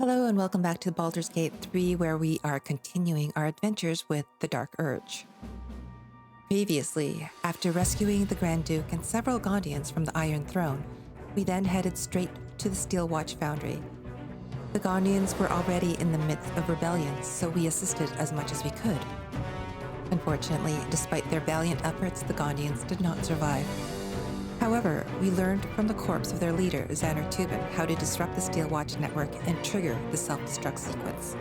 Hello and welcome back to the Baldur's Gate 3, where we are continuing our adventures with the Dark Urge. Previously, after rescuing the Grand Duke and several Gondians from the Iron Throne, we then headed straight to the Steel Watch Foundry. The Gondians were already in the midst of rebellions, so we assisted as much as we could. Unfortunately, despite their valiant efforts, the Gondians did not survive. However, we learned from the corpse of their leader, Xander Tubin, how to disrupt the Steel Watch network and trigger the self-destruct sequence.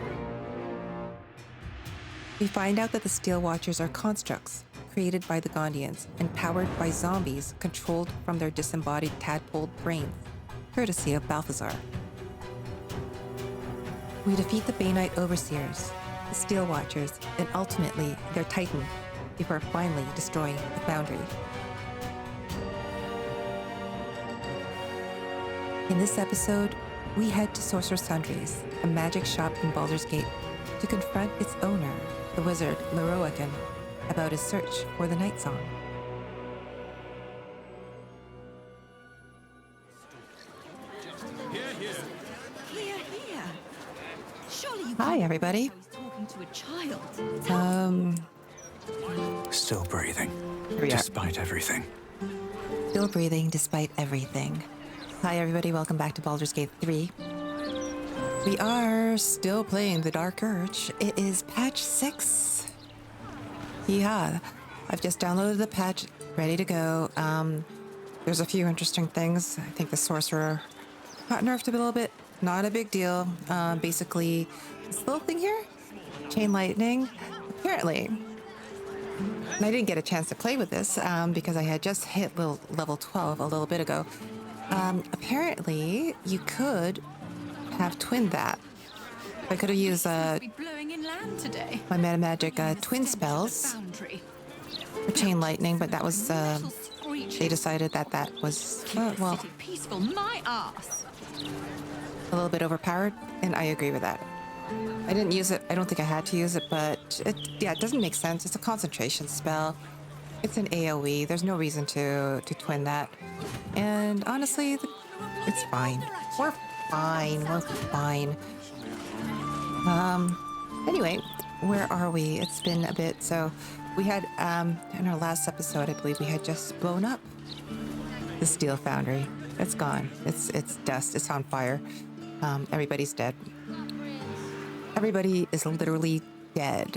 We find out that the Steel Watchers are constructs created by the Gondians and powered by zombies controlled from their disembodied tadpole brains, courtesy of Balthazar. We defeat the Banite Overseers, the Steel Watchers, and ultimately their Titan, before finally destroying the Foundry. In this episode, we head to Sorcerous Sundries, a magic shop in Baldur's Gate, to confront its owner, the wizard Lorroakan, about his search for the Nightsong. Here. Surely you Hi, everybody. He's talking to a child. Still breathing, Here we are. despite everything. Still breathing despite everything. Hi everybody, welcome back to Baldur's Gate 3. We are still playing the Dark Urge. It is patch 6. Yeah, I've just downloaded the patch, ready to go. There's a few interesting things. I think the Sorcerer got nerfed a little bit. Not a big deal. Basically, this little thing here, Chain Lightning, apparently. And I didn't get a chance to play with this because I had just hit level 12 a little bit ago. Apparently, you could have twinned that. I could have used Be blowing in land today. my meta magic twin spells for Chain Lightning, but that was they decided that was well, City peaceful, my ass. a little bit overpowered, and I agree with that. I didn't use it. I don't think I had to use it, but it doesn't make sense. It's a concentration spell. It's an AoE. There's no reason to twin that. And honestly, it's fine. We're fine. Anyway, where are we? It's been a bit. So we had, in our last episode, I believe we had just blown up the Steel Foundry. It's gone. It's dust. It's on fire. Everybody's dead. Everybody is literally dead.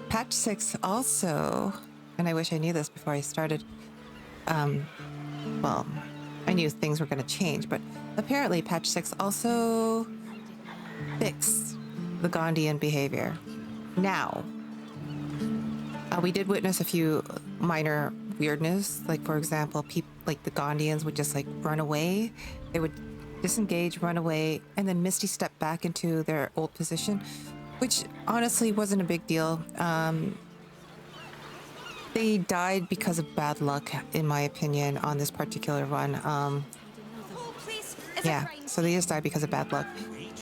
Patch 6 also, and I wish I knew this before I started. Well, I knew things were going to change, but apparently patch 6 also fixed the Gondian behavior. Now, we did witness a few minor weirdness, like for example, like the Gondians would just like run away. They would disengage, run away, and then Misty step back into their old position, which honestly wasn't a big deal. They died because of bad luck, in my opinion, on this particular run. Yeah, so they just died because of bad luck.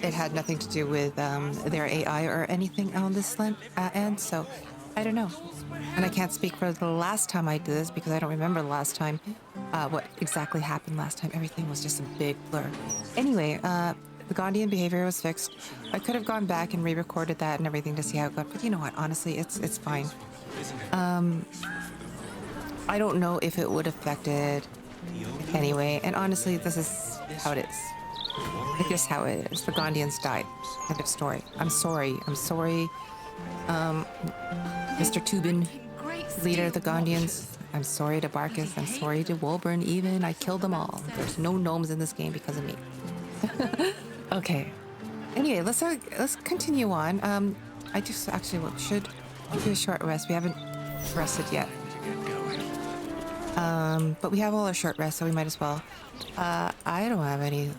It had nothing to do with their AI or anything on this end, so I don't know. And I can't speak for the last time I did this because I don't remember the last time, what exactly happened last time. Everything was just a big blur. Anyway, the Gondian behavior was fixed. I could have gone back and re-recorded that and everything to see how it got, but you know what? Honestly, it's fine. I don't know if it would affect it anyway, and honestly, this is how it is. It's just how it is. The Gondians died. End of story. I'm sorry. Mr. Tubin, leader of the Gondians. I'm sorry to Barkus. I'm sorry to Wolburn even. I killed them all. There's no gnomes in this game because of me. Okay. Anyway, let's continue on. I just actually should do a short rest. We haven't rested yet. But we have all our short rests, so we might as well. I don't have any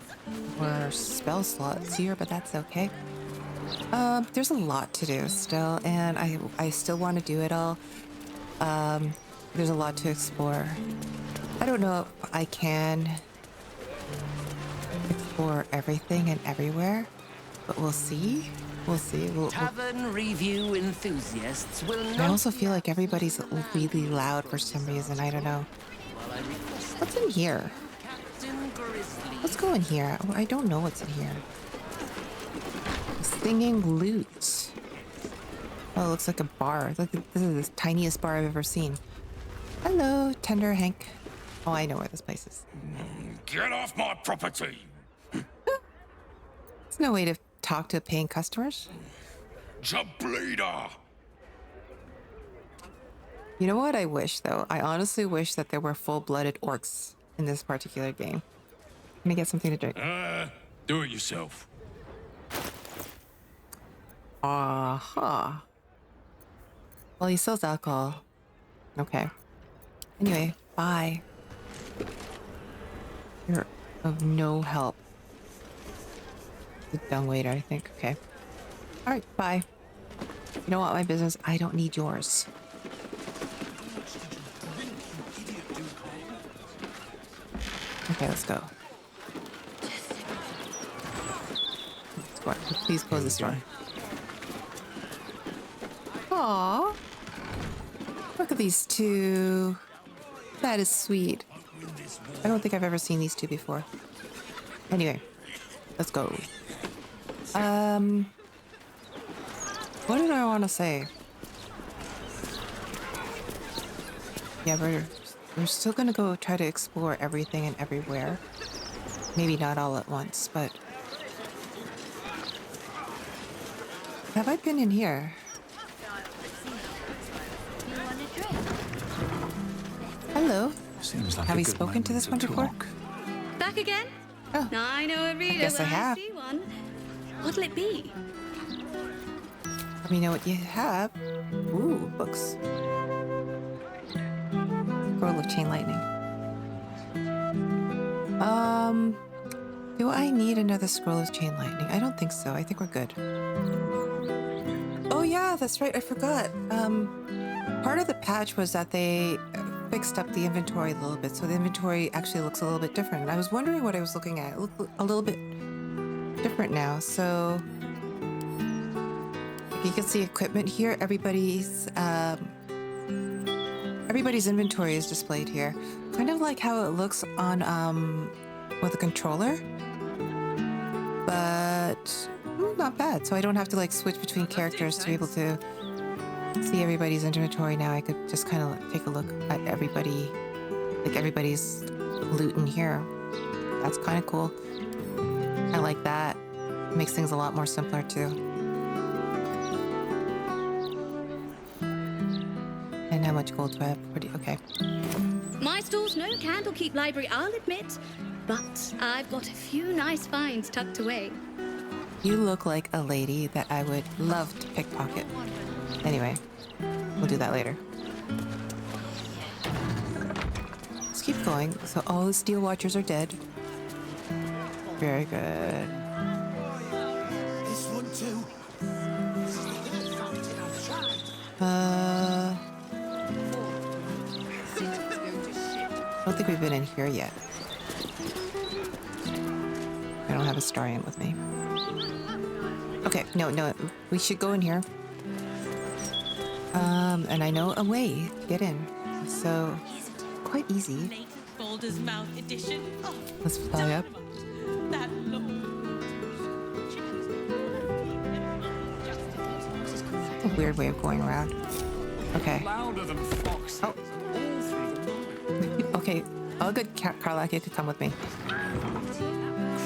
more spell slots here, but that's okay. There's a lot to do still, and I still want to do it all. There's a lot to explore. I don't know if I can explore everything and everywhere, but we'll see. Tavern review enthusiasts will I also feel like everybody's really loud for some reason. I don't know. What's in here? Let's go in here. I don't know what's in here. Singing lute. Oh, it looks like a bar. Look, this is the tiniest bar I've ever seen. Hello, Tender Hank. Oh, I know where this place is. Get off my property! There's no way to talk to paying customers. Jableeder! You know what I wish, though? I honestly wish that there were full-blooded orcs in this particular game. Let me get something to drink. Do it yourself. Aha. Well, he sells alcohol. Okay. Anyway, bye. You're of no help. The dumb waiter, I think. Okay. Alright, bye. You don't want my business. I don't need yours. Okay, let's go. Please close this door. Aww. Look at these two. That is sweet. I don't think I've ever seen these two before. Anyway, let's go. What did I want to say? Yeah, we're still gonna go try to explore everything and everywhere. Maybe not all at once, but... Have I been in here? Hello. Seems like Have a we good spoken to this one moment before? talk. Back again? Oh, I know a reader guess I when have. see one. What'll it be? let me know what you have. Ooh, books. Scroll of Chain Lightning. Do I need another Scroll of Chain Lightning? I don't think so. I think we're good. Oh yeah, that's right. I forgot. Part of the patch was that they fixed up the inventory a little bit, so the inventory actually looks a little bit different. I was wondering what I was looking at. It looked a little bit different now. So you can see equipment here. Everybody's inventory is displayed here, kind of like how it looks on with a controller, but not bad. So I don't have to like switch between characters to be able to see everybody's inventory now. I could just kind of take a look at everybody, like everybody's loot in here. That's kind of cool. I like that. It makes things a lot more simpler too. And how much gold do I have? Okay. My store's no Candlekeep library, I'll admit, but I've got a few nice finds tucked away. You look like a lady that I would love to pickpocket. Anyway, we'll do that later. Let's keep going. So all the Steel Watchers are dead. Very good. This one too. I don't think we've been in here yet. I don't have a Starian with me. Okay, no, we should go in here. And I know a way to get in, so quite easy. Baldur's Mouth edition. Oh, Let's fly up. that look. That's a weird way of going around. Okay. Louder than foxes. Oh. Okay, all good, Karlach, you could come with me.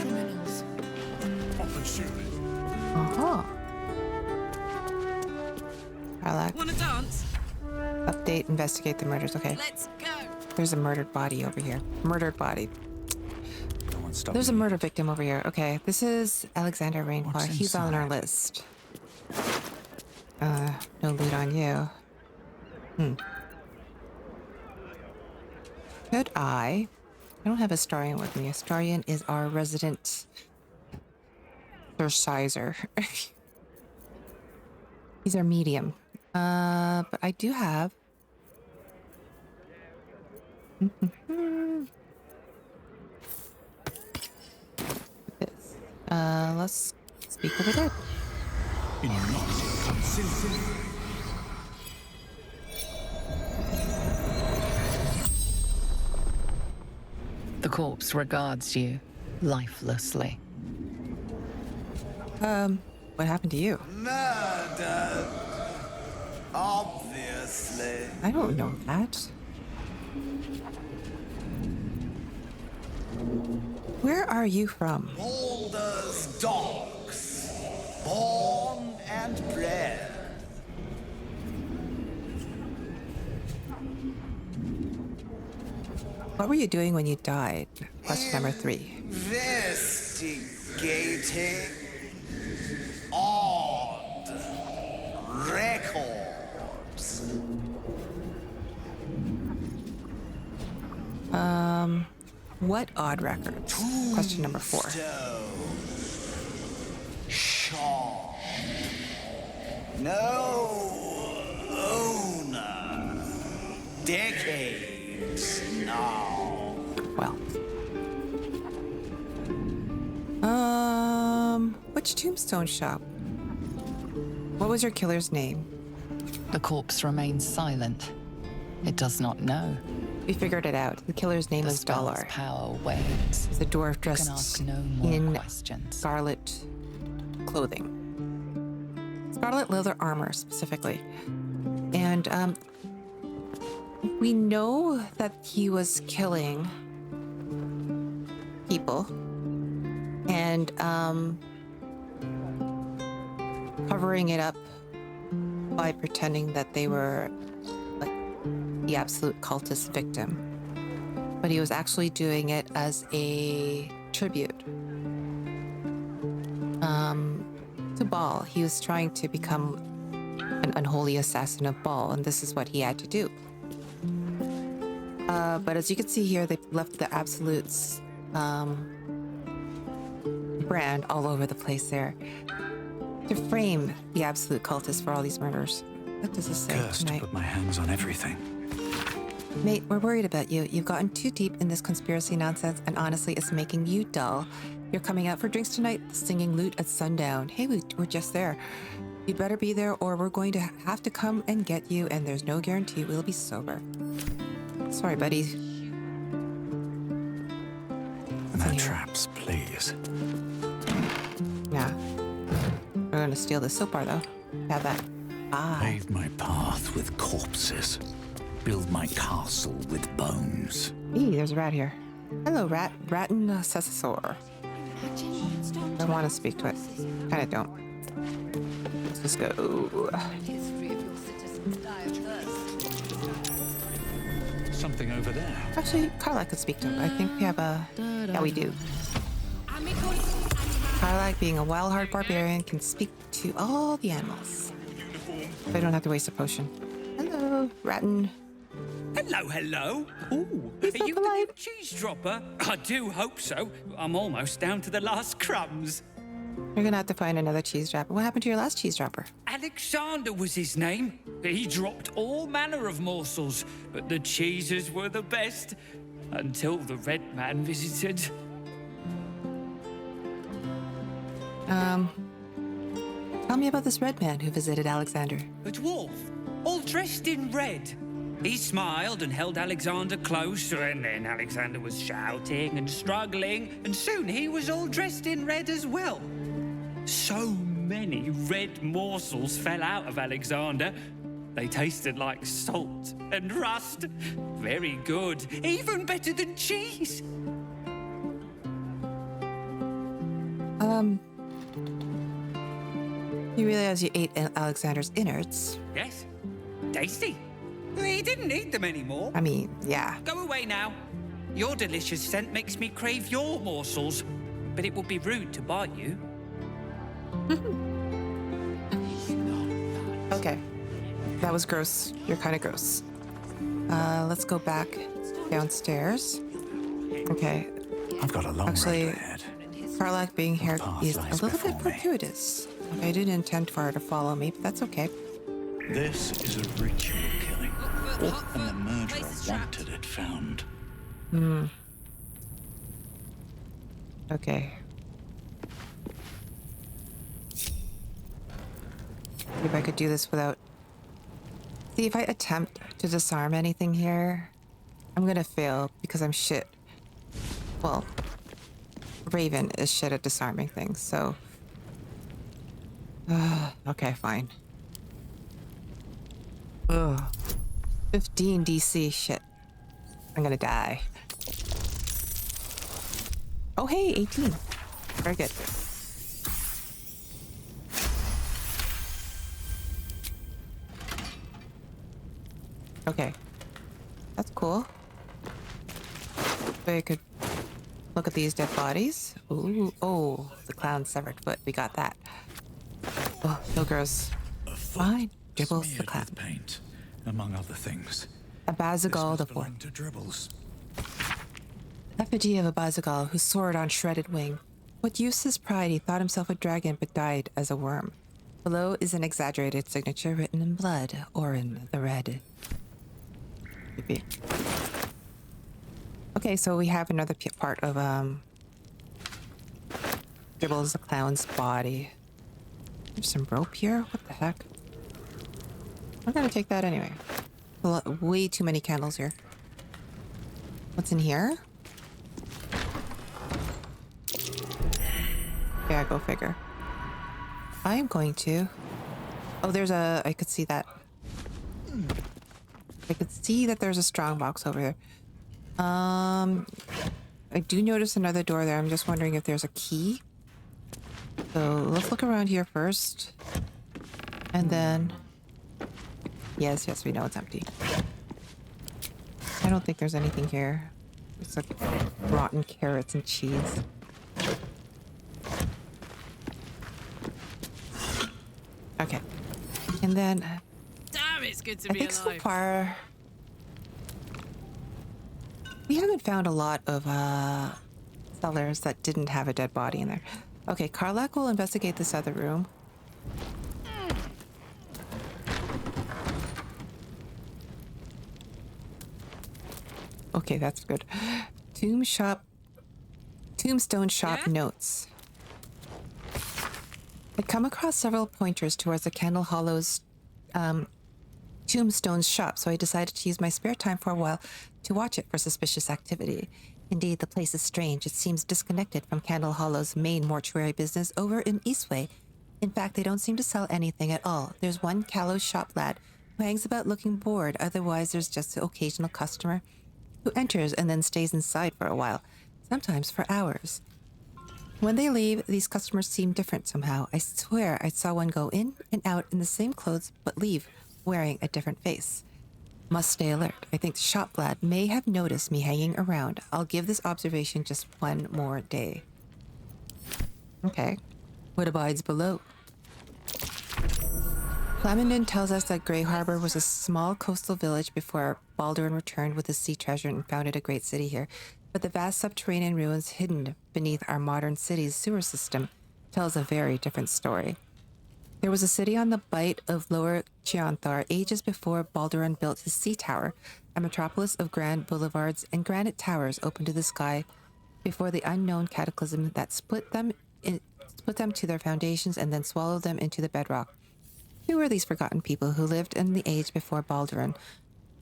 Criminals. Opportunity. Uh-huh. Karlach, Wanna dance? update, investigate the murders. Okay, Let's go. there's a murdered body over here. Murdered body. No one stopped There's a me. murder victim over here. Okay, this is Alexander Rainforest. What's He's on our inside? list. No loot on you. Could I don't have a Starian with me. A Starian is our resident Sorceror. He's our medium. But I do have this. Let's speak over there. The corpse regards you lifelessly. What happened to you? Murdered. Obviously. I don't know that. Where are you from? Baldur's dogs. Born and bred. What were you doing when you died? Question number 3. Investigating odd records. What odd records? Question number 4. Shaw. No owner. Decades now. Well. Which tombstone shop? What was your killer's name? The corpse remains silent. It does not know. We figured it out. The killer's name The is spell's Baldur. power wanes. He's a dwarf You can dressed ask no more in questions. scarlet clothing. Scarlet leather armor, specifically. And, we know that he was killing people and, covering it up by pretending that they were, like, the absolute cultist victim. But he was actually doing it as a tribute to Baal. He was trying to become an unholy assassin of Baal, and this is what he had to do. But as you can see here, they left the Absolute's brand all over the place there to frame the Absolute cultist for all these murders. What does this say Cursed to tonight? put my hands on everything. Mate, we're worried about you. You've gotten too deep in this conspiracy nonsense, and honestly, it's making you dull. You're coming out for drinks tonight, singing lute at sundown. Hey, we're just there. You'd better be there, or we're going to have to come and get you, and there's no guarantee we'll be sober. Sorry, buddy. No traps, please. Yeah. We're gonna steal the soap bar, though. Have that. Pave my path with corpses. Build my castle with bones. Eee, there's a rat here. Hello, rat. Ratin Cessasaur. I want to speak to it. Kinda don't. Let's just go. Something over there. Actually, Karlach could speak to him. I think we have a... Yeah, we do. Karlach, being a wild-heart barbarian, can speak to all the animals. So I don't have to waste a potion. Hello, Ratin. Hello, hello. Ooh, He's are so you the polite. new cheese dropper? I do hope so. I'm almost down to the last crumbs. You're gonna have to find another cheese dropper. What happened to your last cheese dropper? Alexander was his name. He dropped all manner of morsels, but the cheeses were the best. Until the Red Man visited. Tell me about this red man who visited Alexander. A dwarf, all dressed in red. He smiled and held Alexander close, and then Alexander was shouting and struggling, and soon he was all dressed in red as well. So many red morsels fell out of Alexander. They tasted like salt and rust. Very good, even better than cheese. You realize you ate Alexander's innards. Yes, tasty. He didn't eat them anymore. I mean, yeah. Go away now. Your delicious scent makes me crave your morsels, but it would be rude to bite you. Okay. That was gross. You're kind of gross. Let's go back downstairs. Okay. I've got a long Actually, road ahead. Karlach being here path is a lies little before bit me. fortuitous. I didn't intend for her to follow me, but that's okay. This is a ritual killing, and the murderer wanted it found. Okay. If I could do this without... See, if I attempt to disarm anything here, I'm gonna fail because I'm shit. Well, Raven is shit at disarming things, so... Okay, fine. Ugh. 15 DC. Shit. I'm gonna die. Oh, hey, 18. Very good. Okay. That's cool. So you could look at these dead bodies. Ooh, oh, the clown's severed foot. We got that. Oh, so gross. Fine. Dribbles the Smeared clown. with paint, among other things. A Bazigal the This must fourth. belong to Dribbles. Effigy of a Bazigal who soared on shredded wing. What use his pride, he thought himself a dragon but died as a worm. Below is an exaggerated signature written in blood, or in the red. Creepy. Okay, so we have another part of Dribbles the clown's body. There's some rope here. What the heck? I'm gonna take that anyway. Way too many candles here. What's in here? Yeah, go figure. I am going to. Oh, there's a. I could see that. I could see that there's a strong box over here. I do notice another door there. I'm just wondering if there's a key. So let's look around here first. And then... Yes, we know it's empty. I don't think there's anything here. It's like rotten carrots and cheese. Okay. And then... Damn, it's good to I be think so alive. far... We haven't found a lot of cellars that didn't have a dead body in there. Okay, Karlach will investigate this other room. Okay, that's good. Tombstone shop Yeah? notes. I come across several pointers towards the Candle Hollow's Tombstone's shop, so I decided to use my spare time for a while to watch it for suspicious activity. Indeed, the place is strange. It seems disconnected from Candle Hollow's main mortuary business over in Eastway. In fact, they don't seem to sell anything at all. There's one callow shop lad who hangs about looking bored. Otherwise, there's just the occasional customer who enters and then stays inside for a while, sometimes for hours. When they leave, these customers seem different somehow. I swear I saw one go in and out in the same clothes but leave wearing a different face. Must stay alert. I think the shop lad may have noticed me hanging around. I'll give this observation just one more day. Okay. What abides below? Flamenden tells us that Grey Harbor was a small coastal village before Baldur returned with his sea treasure and founded a great city here. But the vast subterranean ruins hidden beneath our modern city's sewer system tells a very different story. There was a city on the bight of Lower Chianthar ages before Balduran built his sea tower, a metropolis of grand boulevards and granite towers open to the sky before the unknown cataclysm that split them to their foundations and then swallowed them into the bedrock. Who were these forgotten people who lived in the age before Balduran?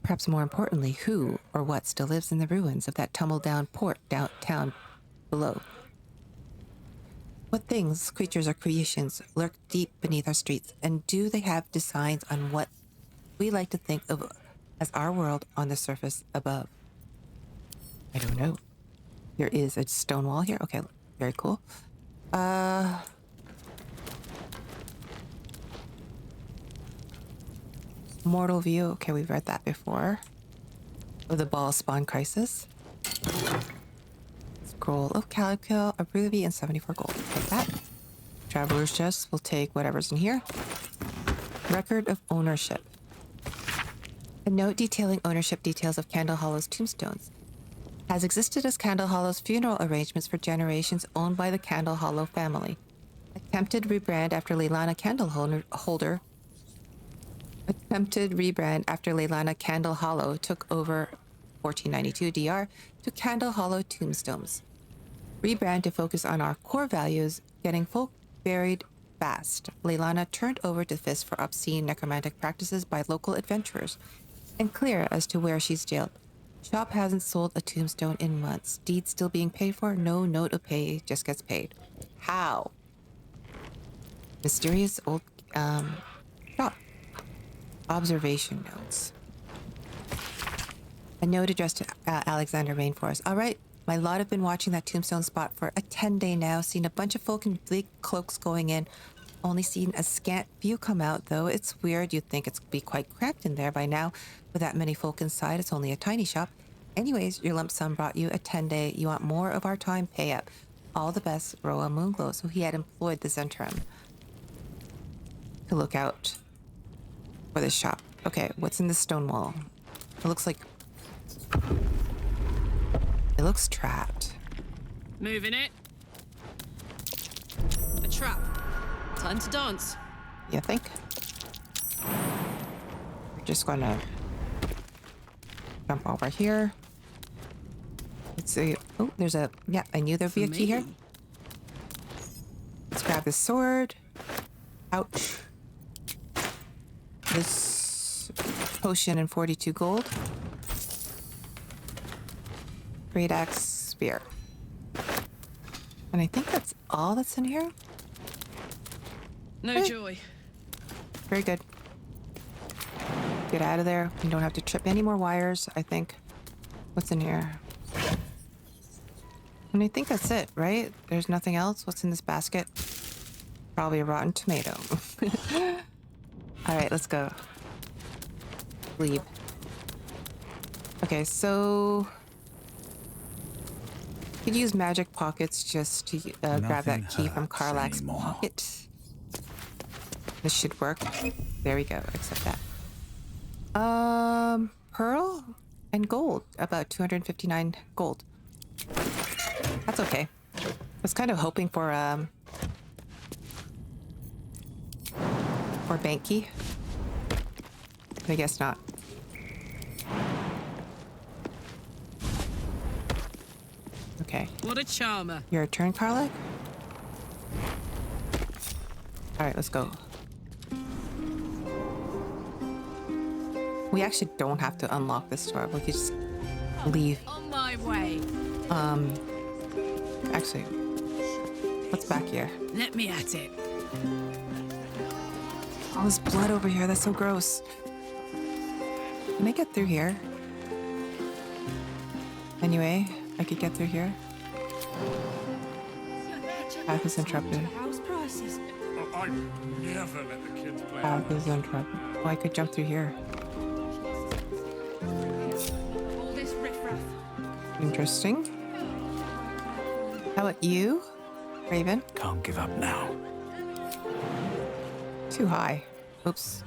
Perhaps more importantly, who or what still lives in the ruins of that tumbled-down port downtown below? What things, creatures, or creations lurk deep beneath our streets, and do they have designs on what we like to think of as our world on the surface above? I don't know. There is a stone wall here. Okay, very cool. Mortal View. Okay, we've read that before. Of the Ball Spawn Crisis. Scroll of Calico, a ruby, and 74 gold. Take that. Traveler's Chest. We'll take whatever's in here. Record of ownership. A note detailing ownership details of Candle Hollow's tombstones. Has existed as Candle Hollow's funeral arrangements for generations owned by the Candle Hollow family. Attempted rebrand after Leilana Candle Hollow took over 1492 DR to Candle Hollow Tombstones. Rebrand to focus on our core values, getting folk buried fast. Leilana turned over to fist for obscene necromantic practices by local adventurers, and clear as to where she's jailed. Shop hasn't sold a tombstone in months. Deed still being paid for, no note of pay, just gets paid. How? Mysterious old shop. Observation notes. A note addressed to Alexander Rainforest. All right, my lot have been watching that tombstone spot for a 10-day now. Seen a bunch of folk in big cloaks going in. Only seen a scant few come out, though. It's weird. You'd think it's be quite cramped in there by now. With that many folk inside, it's only a tiny shop. Anyways, your lump sum brought you a 10-day. You want more of our time? Pay up. All the best, Roa Moonglow. So he had employed the Zentrum to look out for this shop. Okay, what's in the stone wall? It looks like... It looks trapped. Moving it. A trap. Time to dance. You think? We're just gonna jump over here. Let's see. Oh, there's a... Yeah, I knew there'd be a key here. Let's grab this sword. Ouch. This potion and 42 gold. Great axe spear. And I think that's all that's in here. No joy. Very good. Get out of there. You don't have to trip any more wires, I think. What's in here? And I think that's it, right? There's nothing else. What's in this basket? Probably a rotten tomato. All right, let's go. Leave. Okay, so... Could use magic pockets just to grab that key from Karlach's pocket. This should work. There we go. Accept that. Pearl and gold. About 259 gold. That's okay. I was kind of hoping for bank key. I guess not. Okay. What a charmer. Your turn, Karlach? Alright, let's go. We actually don't have to unlock this door. We could just leave. On my way. Actually, what's back here? Let me at it. All this blood over here. That's so gross. Can I get through here? Anyway, I could get through here. Path is interrupted. I never let the kids play. Path is interrupted. Oh, I could jump through here. All this riffraff. Interesting. How about you, Raven? Can't give up now. Too high. Oops.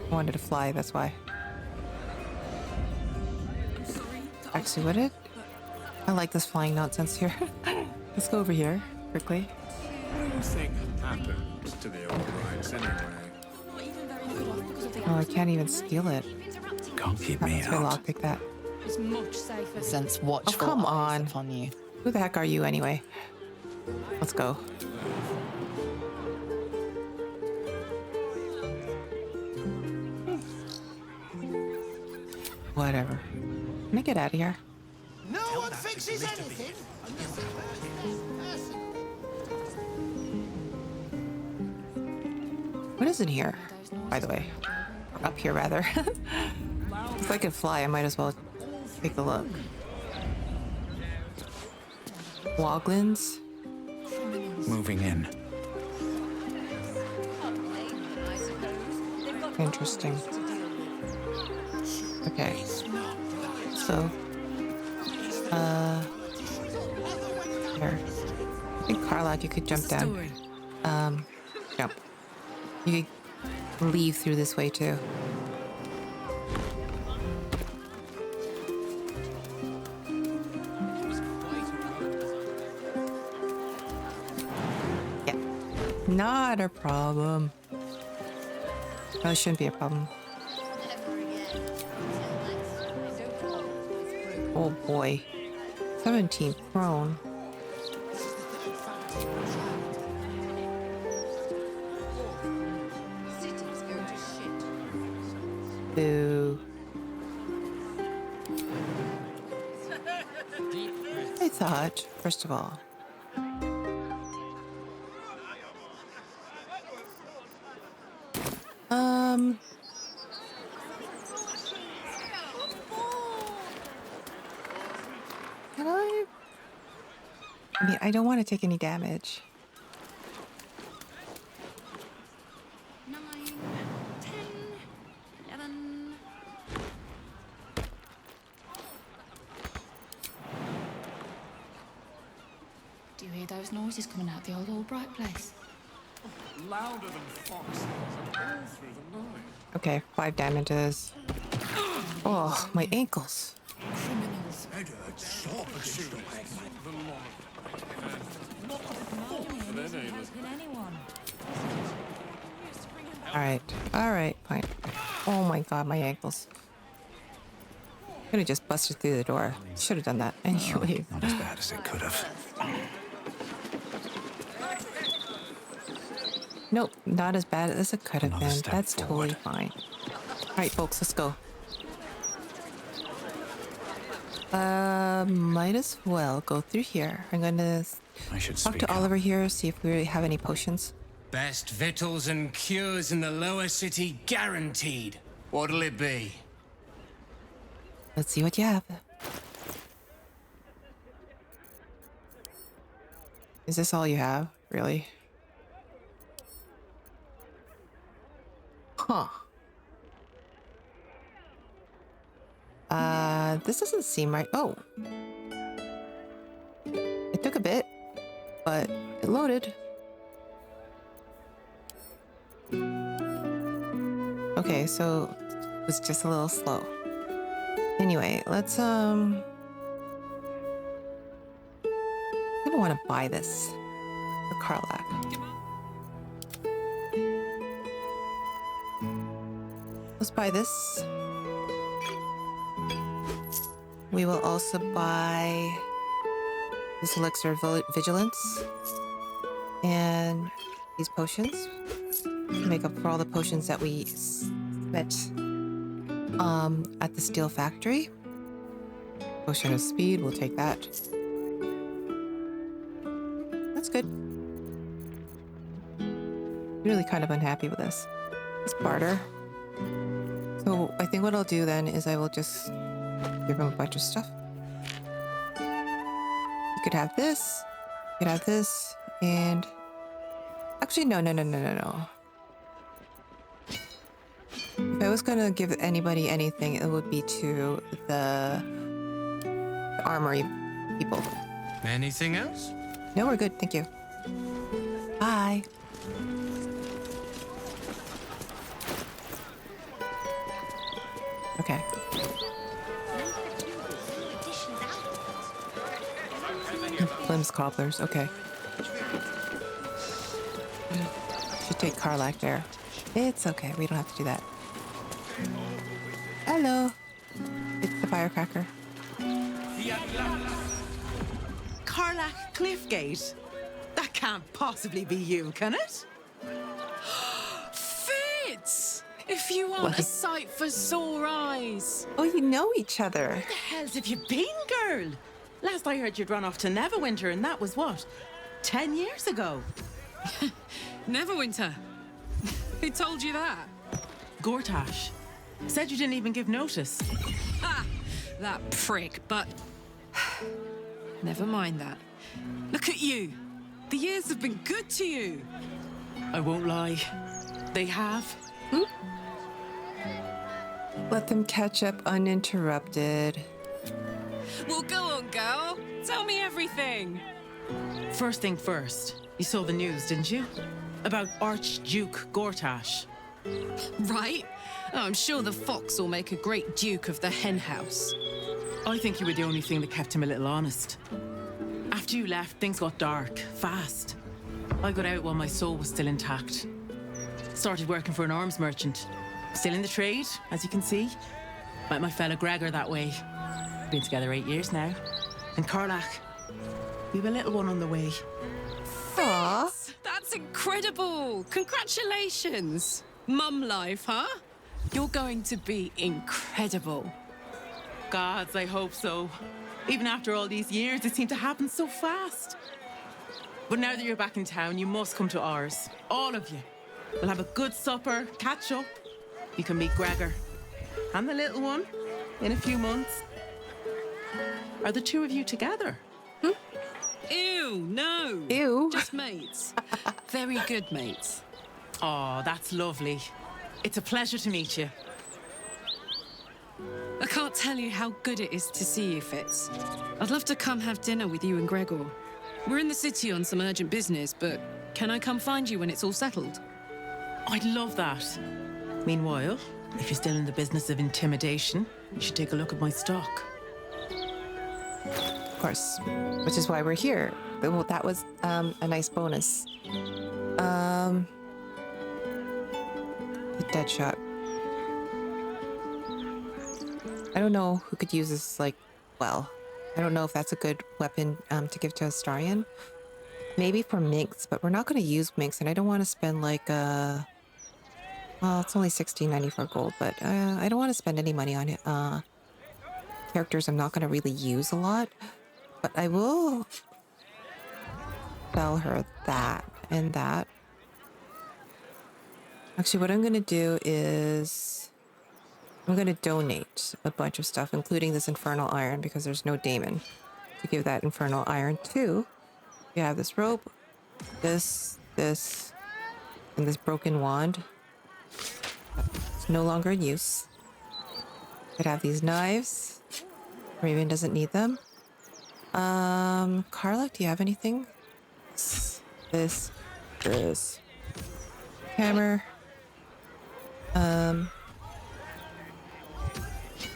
I wanted to fly, that's why. Actually, would it? I like this flying nonsense here. Let's go over here, quickly. What do you think happens to the old rights anyway? Oh, I can't even steal it. Can't keep me So out. lockpick that. It's much safer. Sense watchful Oh, come eyes on. upon you. Who the heck are you anyway? Let's go. Whatever. Can I get out of here? No one fixes anything. What is in here, by the way? Or up here, rather. If I could fly, I might as well take a look. Woglins? Moving in. Interesting. Okay. So, here. I think Karlach, you could jump down. Jump. You could leave through this way too. Yeah. Not a problem. Well, it shouldn't be a problem. Oh boy. 17 prone. Boo. I thought, first of all, Can I mean, I don't want to take any damage. 9, 10, 11. Do you hear those noises coming out the old Albright place? Louder than foxes and all through the night. Okay, 5 damages. Oh, my ankles. Criminals. The long and not for their neighbors. All right, fine. Oh my god, my ankles. Could have just busted through the door. Should have done that anyway. Not as bad as it could have. Nope, not as bad as it could have Another been. step That's forward. totally fine. All right, folks, let's go. Might as well go through here. I'm gonna I should talk speak to up. Oliver here, see if we really have any potions. Best victuals and cures in the lower city guaranteed. What'll it be? Let's see what you have. Is this all you have, really? Huh. This doesn't seem right. Oh. It took a bit, but it loaded. Okay, so it was just a little slow. Anyway, let's I don't want to buy this for Karlach. Let's buy this. We will also buy this elixir of vigilance and these potions to make up for all the potions that we spent at the steel factory. Potion of speed, we'll take that. That's good. Really kind of unhappy with this. Let's barter. So I think what I'll do then is I will just give him a bunch of stuff. You could have this, you could have this, and actually no. If I was gonna give anybody anything, it would be to the armory people. Anything else? No, we're good, thank you. Bye. Okay. Limbs cobblers, okay. Should take Karlach there. It's okay, we don't have to do that. Hello. It's the firecracker. Karlach Cliffgate? That can't possibly be you, can it? Fitz! If you aren't What? a sight for sore eyes. Oh, you know each other. Where the hell's have you been, girl? Last I heard you'd run off to Neverwinter, and that was what? 10 years ago? Neverwinter. Who told you that? Gortash. Said you didn't even give notice. Ah, that prick, but... Never mind that. Look at you. The years have been good to you. I won't lie. They have. Let them catch up uninterrupted. Well, go on, girl. Tell me everything. First thing first, you saw the news, didn't you? About Archduke Gortash. Right? Oh, I'm sure the fox will make a great duke of the hen house. I think you were the only thing that kept him a little honest. After you left, things got dark, fast. I got out while my soul was still intact. Started working for an arms merchant. Still in the trade, as you can see. Met my fella Gregor that way. Been together 8 years now. And Karlach, we've a little one on the way. Aww. That's incredible! Congratulations! Mum life, huh? You're going to be incredible. Gods, I hope so. Even after all these years, it seemed to happen so fast. But now that you're back in town, you must come to ours. All of you. We'll have a good supper, catch up. You can meet Gregor and the little one in a few months. Are the two of you together? Ew, no. Ew. Just mates. Very good mates. Oh, that's lovely. It's a pleasure to meet you. I can't tell you how good it is to see you, Fitz. I'd love to come have dinner with you and Gregor. We're in the city on some urgent business, but can I come find you when it's all settled? I'd love that. Meanwhile, if you're still in the business of intimidation, you should take a look at my stock. Of course, which is why we're here. Well, that was a nice bonus. The dead shot. I don't know who could use this, like, well. I don't know if that's a good weapon to give to Astarion. Maybe for Minx, but we're not going to use Minx, and I don't want to spend, like, well, it's only $16.94 gold, but I don't want to spend any money on it. Characters I'm not going to really use a lot, but I will sell her that and that. Actually, what I'm going to do is I'm going to donate a bunch of stuff, including this Infernal Iron, because there's no daemon to give that Infernal Iron to. We have this rope, this, and this broken wand. It's no longer in use. Could have these knives. Raven doesn't need them. Karlach, do you have anything? This. Hammer.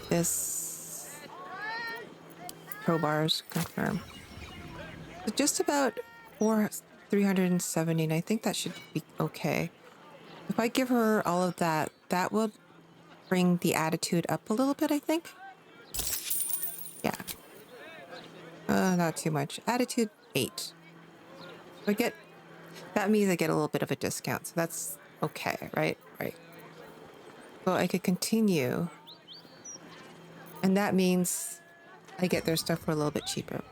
This. Crowbars, confirm. So just about 370, and I think that should be okay. If I give her all of that, that will bring the attitude up a little bit, I think. Yeah. Not too much. Attitude 8. I get, that means I get a little bit of a discount, so that's okay, right? Right. So I could continue, and that means I get their stuff for a little bit cheaper.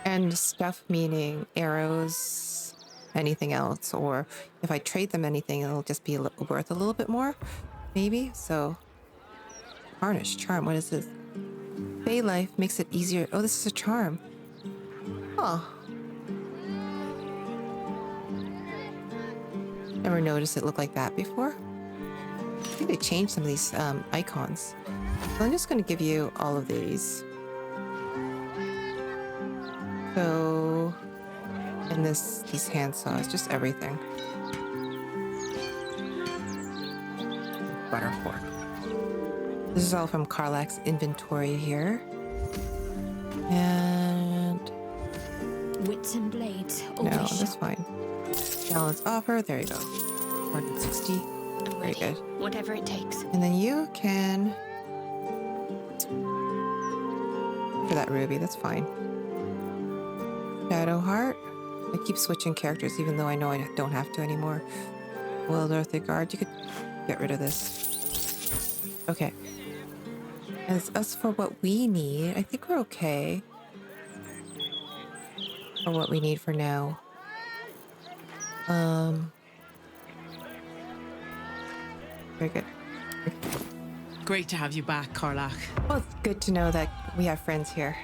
And stuff meaning arrows, anything else, or if I trade them anything, it'll just be worth a little bit more, maybe. So, Harnish, charm, what is this? Fey life makes it easier. Oh, this is a charm. Oh. Never noticed it looked like that before. I think they changed some of these icons. So I'm just going to give you all of these. So, and these hand saws, just everything. Butter fork. This is all from Karlach's inventory here. And Wits and blades. no, that's fine. Balance offer, there you go. 160. Very good. Whatever it takes. And then you can for that ruby, that's fine. Shadow Heart. I keep switching characters even though I know I don't have to anymore. Wild Earthly Guard, you could get rid of this. Okay. As for what we need, I think we're okay. For what we need for now. Very good. Great to have you back, Karlach. Well, it's good to know that we have friends here.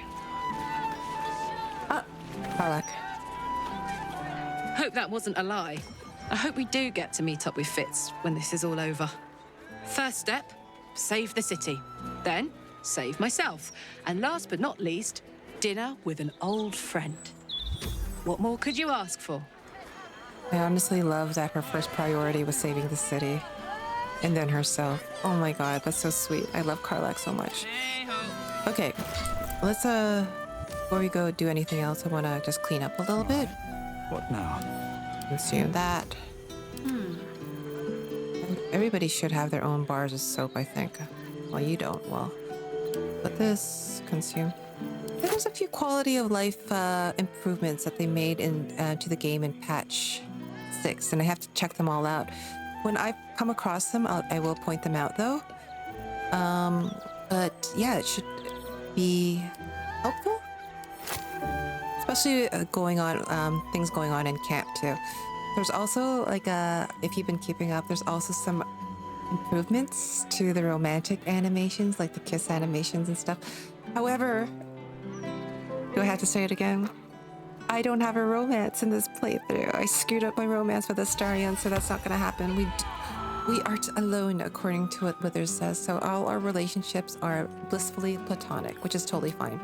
Karlach. Hope that wasn't a lie. I hope we do get to meet up with Fitz when this is all over. First step, save the city. Then, save myself. And last but not least, dinner with an old friend. What more could you ask for? I honestly love that her first priority was saving the city. And then herself. Oh my god, that's so sweet. I love Karlach so much. Okay, let's, before we go do anything else, I want to just clean up a little bit. What now? Consume that. Everybody should have their own bars of soap, I think. Well, you don't. Well, but this, consume. There's a few quality of life improvements that they made in to the game in patch 6, and I have to check them all out. When I come across them, I will point them out, though. But yeah, it should be helpful, especially going on things going on in camp too. There's also like if you've been keeping up, there's also some improvements to the romantic animations, like the kiss animations and stuff. However, do I have to say it again? I don't have a romance in this playthrough. I screwed up my romance with Astarion, so that's not going to happen. We are alone, according to what Withers says, so all our relationships are blissfully platonic, which is totally fine.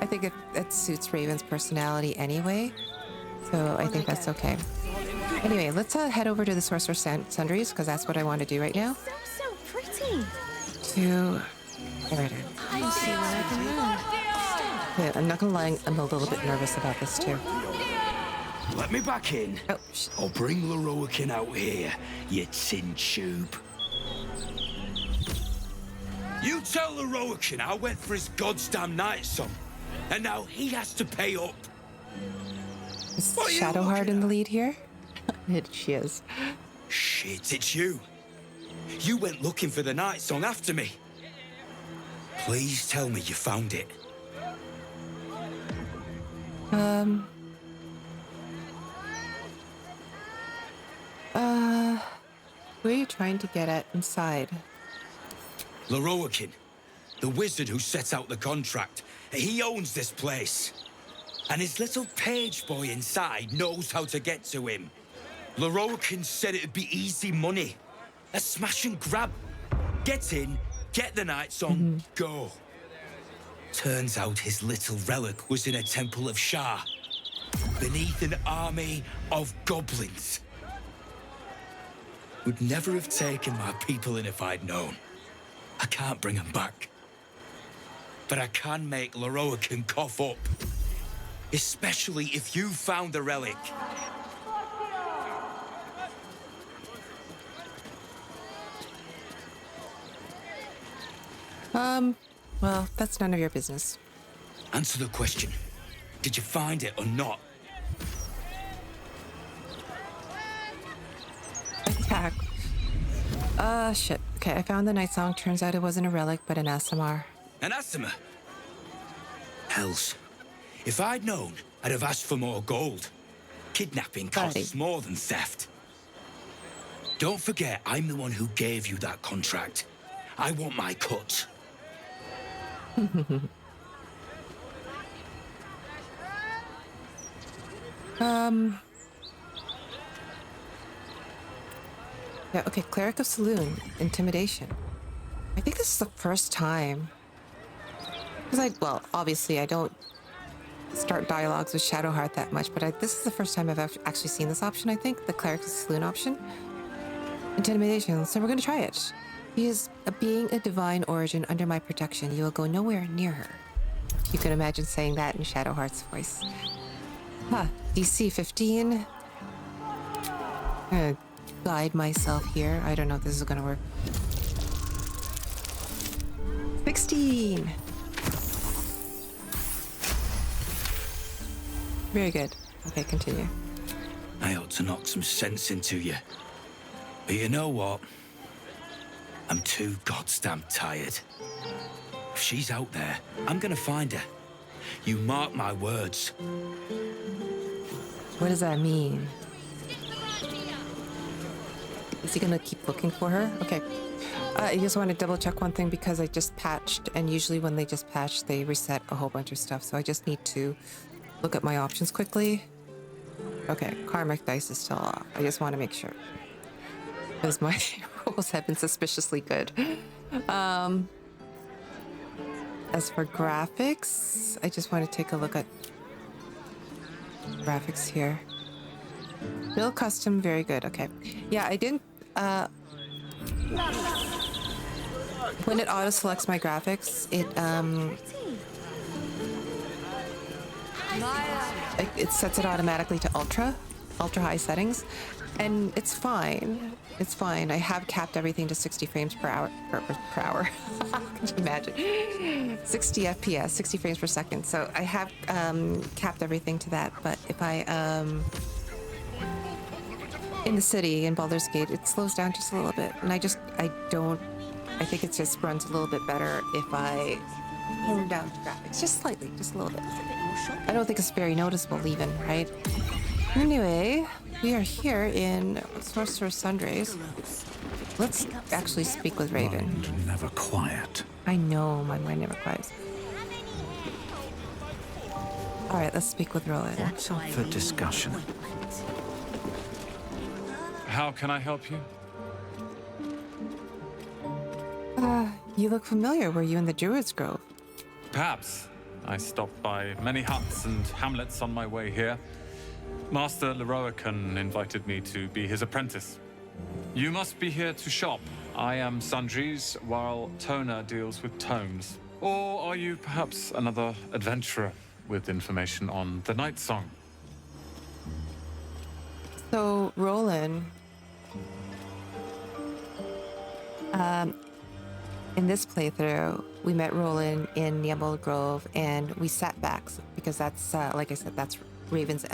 I think it suits Raven's personality anyway, so I think that's okay. Anyway, let's head over to the Sorcerous Sundries, because that's what I want to do right now. So pretty. To Aradin. I see what I can learn. Yeah, I'm not gonna lie, I'm a little bit nervous about this too. Let me back in. Oh, I'll bring Lorroakan out here, you tin tube. You tell Lorroakan I went for his goddamn Nightsong, and now he has to pay up. Is Shadowheart in the lead here? She is. Shit, it's you. You went looking for the Nightsong after me. Please tell me you found it. Who are you trying to get at inside? Lorroakan, the wizard who set out the contract. He owns this place. And his little page boy inside knows how to get to him. Lorroakan said it'd be easy money. A smash and grab. Get in, get the Nightsong, go. Turns out his little relic was in a temple of Shah, beneath an army of goblins. Would never have taken my people in if I'd known. I can't bring them back. But I can make Lorroakan cough up. Especially if you found the relic. Well, that's none of your business. Answer the question. Did you find it or not? Attack. Shit. Okay, I found the Nightsong. Turns out it wasn't a relic, but an aasimar. An aasimar? Hells. If I'd known, I'd have asked for more gold. Kidnapping costs more than theft. Don't forget, I'm the one who gave you that contract. I want my cut. Yeah, okay, Cleric of Saloon, Intimidation. I think this is the first time. Because well, obviously I don't start dialogues with Shadowheart that much, but this is the first time I've actually seen this option, I think, the Cleric of Saloon option. Intimidation, so we're gonna try it. He is a being of divine origin under my protection. You will go nowhere near her. You can imagine saying that in Shadowheart's voice. Huh, DC 15. I'm gonna guide myself here. I don't know if this is gonna work. 16! Very good. Okay, continue. I ought to knock some sense into you. But you know what? I'm too goddamn tired. If she's out there, I'm gonna find her. You mark my words. What does that mean? Is he gonna keep looking for her? Okay. I just want to double check one thing because I just patched, and usually when they just patch, they reset a whole bunch of stuff. So I just need to look at my options quickly. Okay, karmic dice is still off. I just want to make sure. Because my rolls have been suspiciously good. As for graphics, I just want to take a look at graphics here. Build custom, very good. Okay. Yeah, I didn't... when it auto-selects my graphics, it sets it automatically to ultra high settings, and it's fine. It's fine. I have capped everything to 60 frames per hour. Can you imagine? 60 FPS, 60 frames per second. So I have capped everything to that. But if I in the city in Baldur's Gate, it slows down just a little bit, and I think it just runs a little bit better if I tone down the graphics just slightly, just a little bit. I don't think it's very noticeable even, right? Anyway, we are here in Sorcerous Sundries. Let's actually speak with Raven. Mind never quiet. I know, my mind never quiets. Alright, let's speak with Rolan. What's up for discussion? How can I help you? You look familiar. Were you in the Druid's Grove? Perhaps. I stopped by many huts and hamlets on my way here. Master Lorroakan invited me to be his apprentice. You must be here to shop. I am Sundries, while Tona deals with tomes. Or are you perhaps another adventurer with information on the Nightsong? So, Rolan, in this playthrough, we met Rolan in the Emerald Grove, and we sat back because that's, like I said, that's Raven's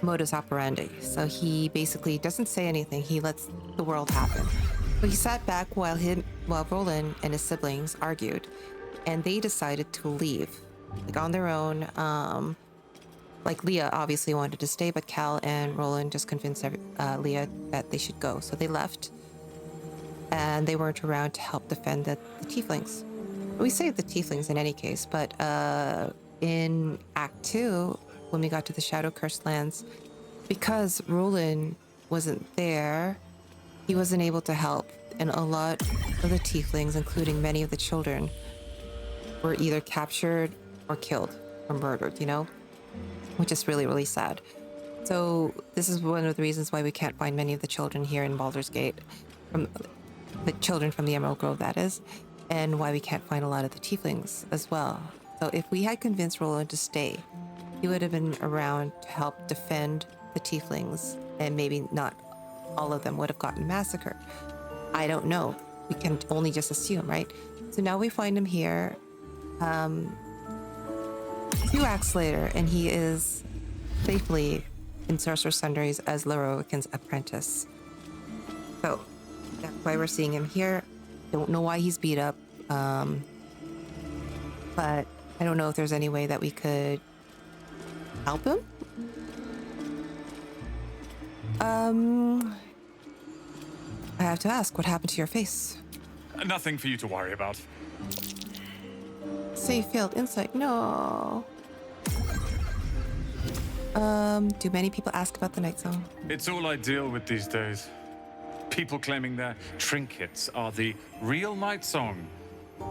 modus operandi. So he basically doesn't say anything. He lets the world happen. But he sat back while Rolan and his siblings argued, and they decided to leave, like on their own. Like Leah obviously wanted to stay, but Cal and Rolan just convinced Leah that they should go. So they left, and they weren't around to help defend the tieflings. We saved the tieflings in any case, but in Act 2, when we got to the Shadow Cursed Lands, because Rolan wasn't there, he wasn't able to help, and a lot of the tieflings, including many of the children, were either captured or killed or murdered, you know? Which is really, really sad. So this is one of the reasons why we can't find many of the children here in Baldur's Gate, from the children from the Emerald Grove, that is, and why we can't find a lot of the tieflings as well. So if we had convinced Rolan to stay, he would have been around to help defend the tieflings, and maybe not all of them would have gotten massacred. I don't know. We can only just assume, right? So now we find him here. A few acts later, and he is safely in Sorcerous Sundries as Lorroakan's apprentice. So that's why we're seeing him here. Don't know why he's beat up, but I don't know if there's any way that we could help him. I have to ask, what happened to your face? Nothing for you to worry about. Save failed insight. No. Do many people ask about the Nightsong? It's all I deal with these days. People claiming their trinkets are the real Nightsong,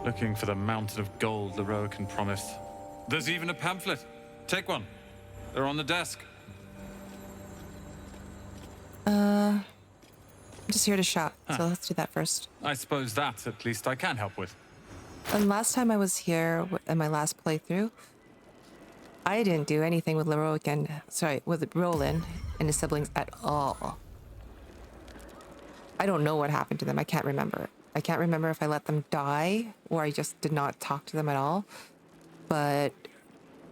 looking for the mountain of gold Lorroakan promised. There's even a pamphlet. Take one. They're on the desk. I'm just here to shop, so let's do that first. I suppose that, at least, I can help with. And last time I was here, in my last playthrough, I didn't do anything with with Rolan and his siblings at all. I don't know what happened to them. I can't remember. I can't remember if I let them die or I just did not talk to them at all. But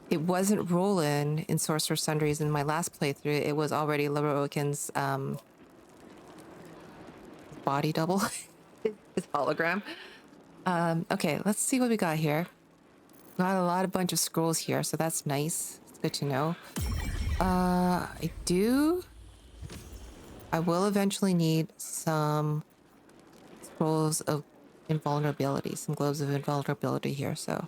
it wasn't Rolan in Sorcerous Sundries in my last playthrough. It was already Lorroakan's body double, his hologram. Okay, let's see what we got here. Got a bunch of scrolls here, so that's nice. It's good to know. I will eventually need some scrolls of invulnerability, some globes of invulnerability here, so.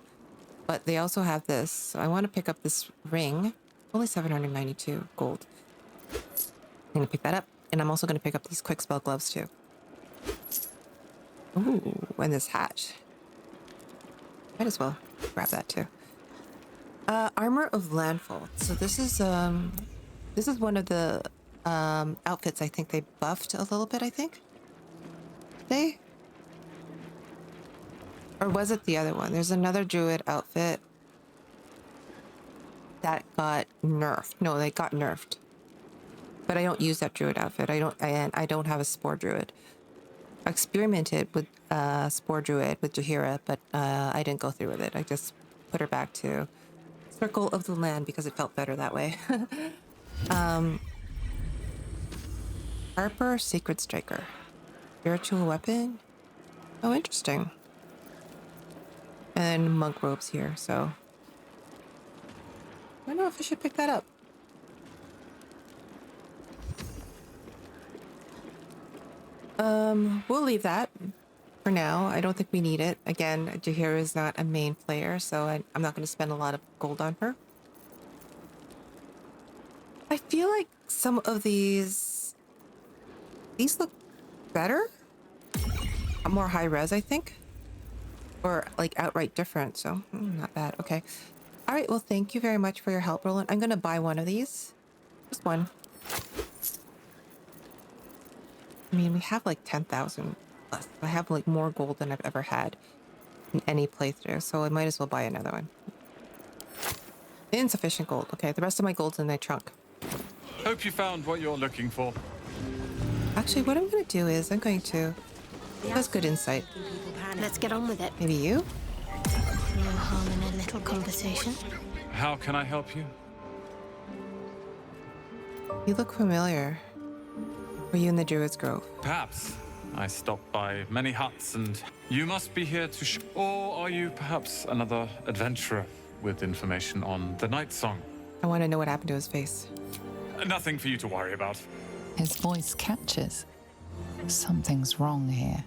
But they also have this, so I want to pick up this ring. Only 792 gold. I'm gonna pick that up, and I'm also gonna pick up these quick spell gloves too. Ooh, and this hat. Might as well grab that too. Armor of Landfall. So this is one of the outfits I think they buffed a little bit, I think. Or was it the other one? There's another druid outfit that got nerfed. No, they got nerfed. But I don't use that druid outfit. I don't have a spore druid. I experimented with Spore Druid with Jaheira, but I didn't go through with it. I just put her back to Circle of the Land because it felt better that way. Harper, Sacred Striker. Spiritual Weapon? Oh, interesting. And monk robes here, so. I don't know if I should pick that up. We'll leave that for now. I don't think we need it. Again, Jaheira is not a main player, so I'm not going to spend a lot of gold on her. I feel like some of these look better. More high res, I think. Or like outright different, so not bad. Okay. All right, well, thank you very much for your help, Roland. I'm going to buy one of these. Just one. I mean, we have like 10,000 plus. I have like more gold than I've ever had in any playthrough, so I might as well buy another one. Insufficient gold. Okay, the rest of my gold's in my trunk. Hope you found what you're looking for. Actually, what I'm going to do is I'm going to... That's good insight. Let's get on with it. Maybe you? No harm in a little conversation. How can I help you? You look familiar. Were you in the Druid's Grove? Perhaps. I stopped by many huts and you must be here to or are you perhaps another adventurer with information on the Nightsong? I want to know what happened to his face. Nothing for you to worry about. His voice catches. Something's wrong here.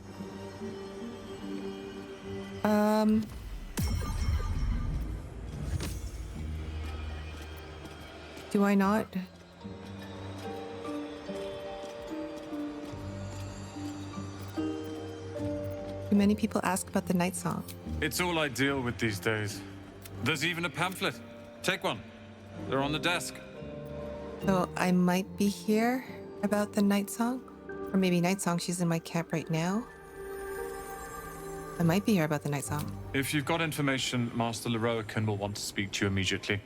Do I not? Do many people ask about the Nightsong? It's all I deal with these days. There's even a pamphlet. Take one. They're on the desk. So I might be here about the Nightsong? Or maybe Nightsong, she's in my camp right now. I might be here about the Nightsong. If you've got information, Master Lorroakan will want to speak to you immediately.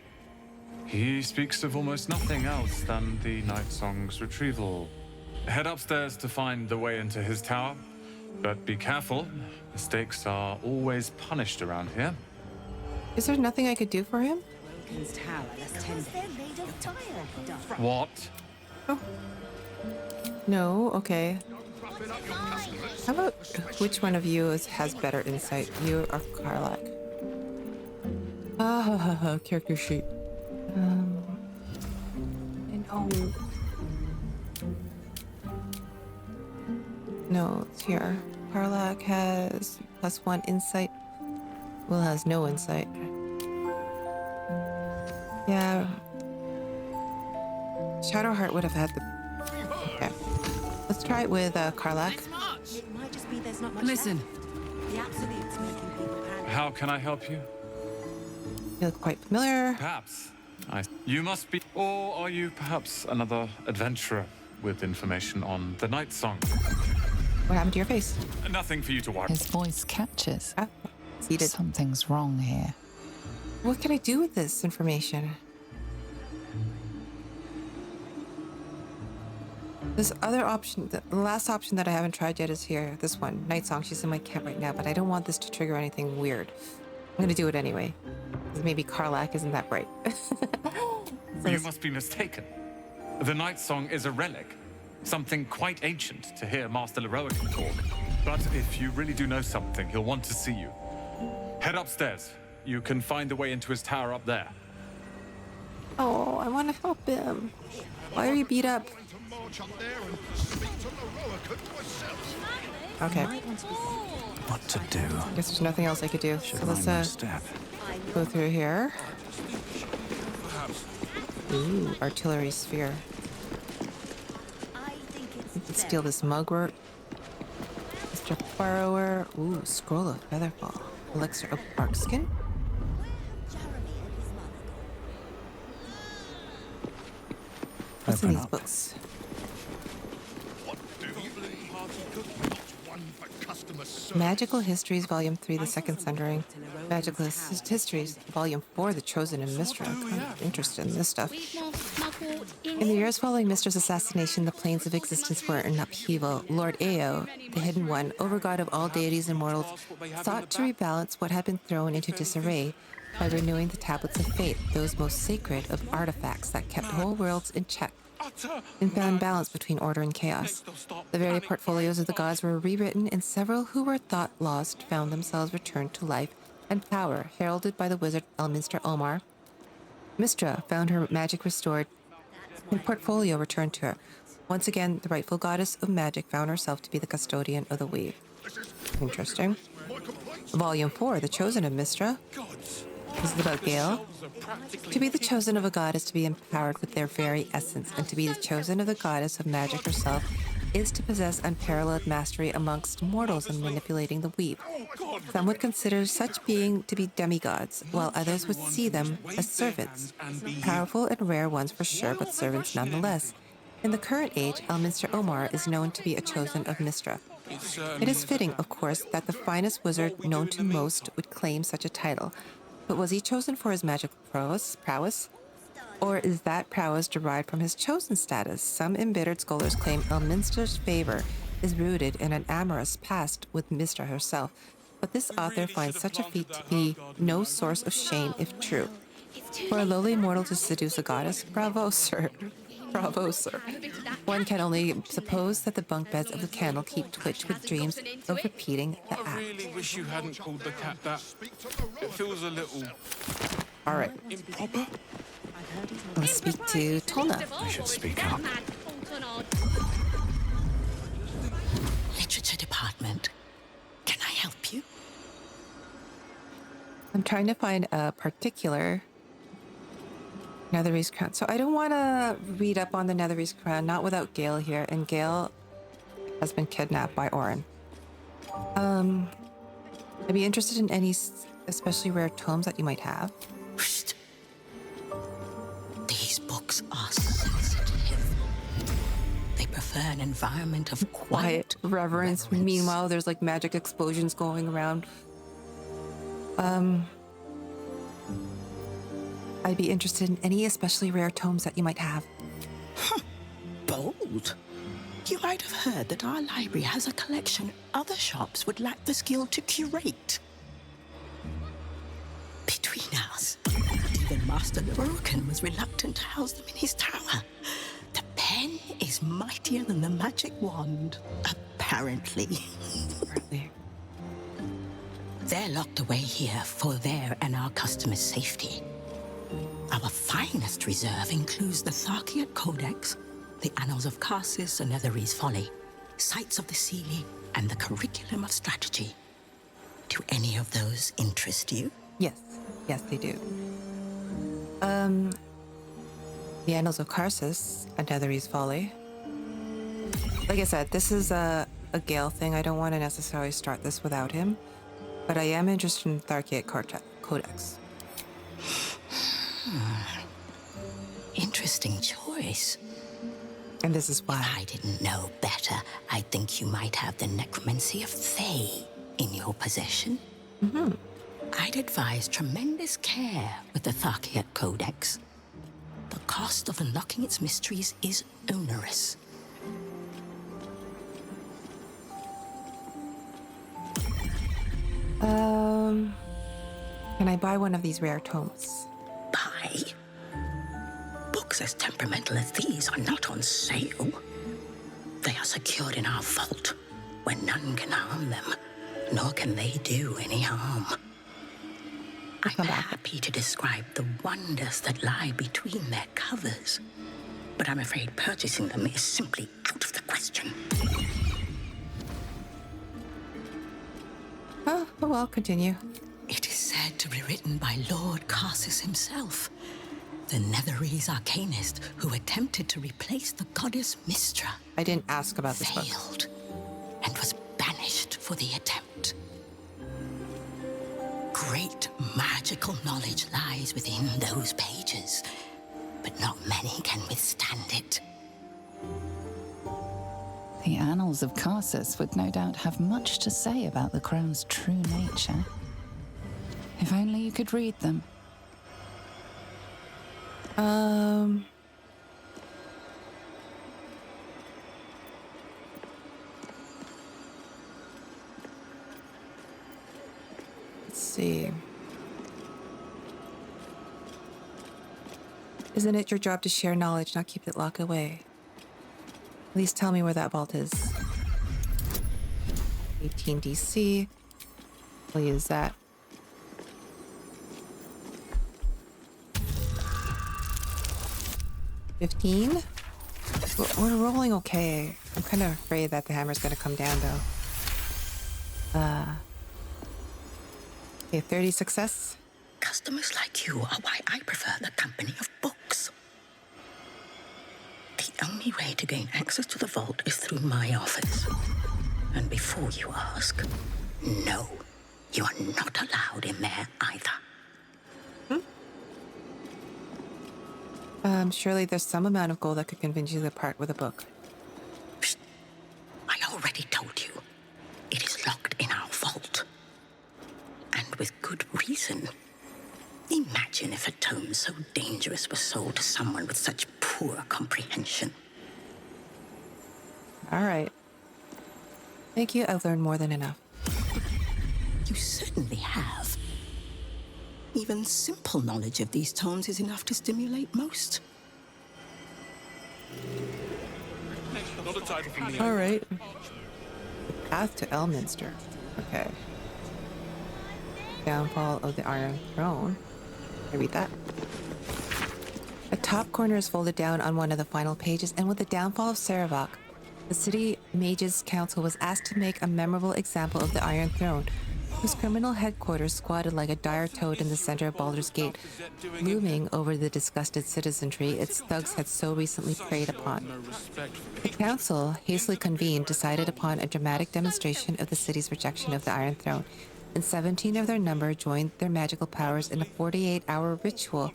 He speaks of almost nothing else than the Nightsong's retrieval. Head upstairs to find the way into his tower, but be careful. Mistakes are always punished around here. Is there nothing I could do for him? What? Oh. No, okay. How about which one of you has better insight? You or Karlach? Character sheet. No, it's here. Karlach has +1 insight. Will has no insight. Yeah. Shadowheart would have had the... Okay. Let's try it with Karlach. Listen. How can I help you? You look quite familiar. Perhaps. You must be... Or are you perhaps another adventurer with information on the Nightsong? What happened to your face? Nothing for you to worry. His voice catches. Seated. Something's wrong here. What can I do with this information? This other option, the last option that I haven't tried yet is here. This one, Nightsong. She's in my camp right now, but I don't want this to trigger anything weird. I'm gonna do it anyway. Maybe Karlach isn't that bright. You must be mistaken. The Nightsong is a relic. Something quite ancient to hear Master Lorroakan talk. But if you really do know something, he'll want to see you. Head upstairs. You can find the way into his tower up there. Oh, I want to help him. Why are you beat up? Okay. What to do? I guess there's nothing else I could do. So let's go through here. Ooh, artillery sphere. We can steal this mugwort. Mr. Borrower. Ooh, scroll of featherfall. Elixir of barkskin. What's in these books? Magical Histories, Volume 3, The Second Sundering. Magical Histories, Volume 4, The Chosen and Mystra. I'm kind of interested in this stuff. In the years following Mystra's assassination, the planes of existence were in upheaval. Lord Eo, the Hidden One, overgod of all deities and mortals, sought to rebalance what had been thrown into disarray by renewing the Tablets of Fate, those most sacred of artifacts that kept whole worlds in check and found balance between order and chaos. The very portfolios of the gods were rewritten, and several who were thought lost found themselves returned to life and power, heralded by the wizard Elminster Omar. Mystra found her magic restored, and portfolio returned to her. Once again, the rightful goddess of magic found herself to be the custodian of the weave. Interesting. Volume 4, The Chosen of Mystra. This is about Gale. To be the chosen of a god is to be empowered with their very essence, and to be the chosen of the goddess of magic herself is to possess unparalleled mastery amongst mortals in manipulating the weave. Some would consider such being to be demigods, while others would see them as servants. Powerful and rare ones for sure, but servants nonetheless. In the current age, Elminster Omar is known to be a chosen of Mystra. It is fitting, of course, that the finest wizard known to most would claim such a title. But was he chosen for his magical prowess? Or is that prowess derived from his chosen status? Some embittered scholars claim Elminster's favor is rooted in an amorous past with Mystra herself, but this author finds such a feat to be no source of shame if true. For a lowly mortal to seduce a goddess? Bravo, sir. Bravo, sir. One can only suppose that the bunk beds of the candle keep twitch with dreams of repeating the act. I really wish you hadn't called the cat that. It feels a little... All right. Improper? Let's speak to Tolna. I should speak up. Literature department. Can I help you? I'm trying to find a particular Netherese crown. So I don't want to read up on the Netherese crown, not without Gale here. And Gale has been kidnapped by Orin. I'd be interested in any especially rare tomes that you might have. These books are sensitive. They prefer an environment of quiet reverence. Meanwhile, there's like magic explosions going around. I'd be interested in any especially rare tomes that you might have. Bold. You might have heard that our library has a collection other shops would lack the skill to curate. Between us, even Master Lorroakan was reluctant to house them in his tower. The pen is mightier than the magic wand, apparently. They're locked away here for their and our customers' safety. Our finest reserve includes the Tharkiat Codex, the Annals of Karsus and Netherese Folly, Sights of the Seelie, and the Curriculum of Strategy. Do any of those interest you? Yes. Yes, they do. The Annals of Karsus and Netherese Folly. Like I said, this is a Gale thing. I don't want to necessarily start this without him, but I am interested in Tharkiat Codex. Interesting choice. And this is why. If I didn't know better, I'd think you might have the necromancy of Thay in your possession. Mm-hmm. I'd advise tremendous care with the Tharkiat Codex. The cost of unlocking its mysteries is onerous. Can I buy one of these rare tomes? Buy? Books as temperamental as these are not on sale. They are secured in our vault, where none can harm them, nor can they do any harm. I'm happy to describe the wonders that lie between their covers, but I'm afraid purchasing them is simply out of the question. Oh, well, continue. It is said to be written by Lord Karsus himself, the Netherese arcanist who attempted to replace the goddess Mystra. I didn't ask about this book. Failed, and was banished for the attempt. Great magical knowledge lies within those pages, but not many can withstand it. The Annals of Karsus would no doubt have much to say about the crown's true nature. If only you could read them. Let's see. Isn't it your job to share knowledge, not keep it locked away? Please tell me where that vault is. 18 DC. We'll use that. $15. We're rolling okay. I'm kind of afraid that the hammer's going to come down, though. Okay, 30 success. Customers like you are why I prefer the company of books. The only way to gain access to the vault is through my office. And before you ask, no, you are not allowed in there either. Surely there's some amount of gold that could convince you to part with a book. Psst. I already told you. It is locked in our vault. And with good reason. Imagine if a tome so dangerous was sold to someone with such poor comprehension. All right. Thank you, I've learned more than enough. You certainly have. Even simple knowledge of these tomes is enough to stimulate most. All right. Path to Elminster. Okay. Downfall of the Iron Throne. Can I read that? The top corner is folded down on one of the final pages, and with the downfall of Sarevok, the City Mages Council was asked to make a memorable example of the Iron Throne, whose criminal headquarters squatted like a dire toad in the center of Baldur's Gate, looming over the disgusted citizenry its thugs had so recently preyed upon. The council, hastily convened, decided upon a dramatic demonstration of the city's rejection of the Iron Throne, and 17 of their number joined their magical powers in a 48-hour ritual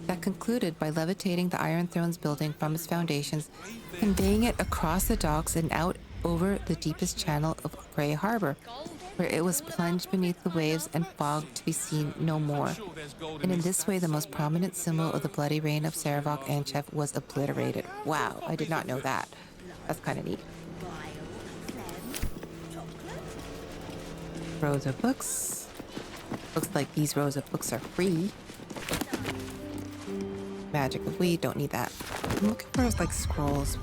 that concluded by levitating the Iron Throne's building from its foundations, conveying it across the docks and out over the deepest channel of Grey Harbor, where it was plunged beneath the waves and fog to be seen no more. And in this way, the most prominent symbol of the bloody reign of Sarevok Anchev was obliterated. Wow, I did not know that. That's kind of neat. Rows of books. Looks like these rows of books are free. Magic of Weed, don't need that. I'm looking for like scrolls.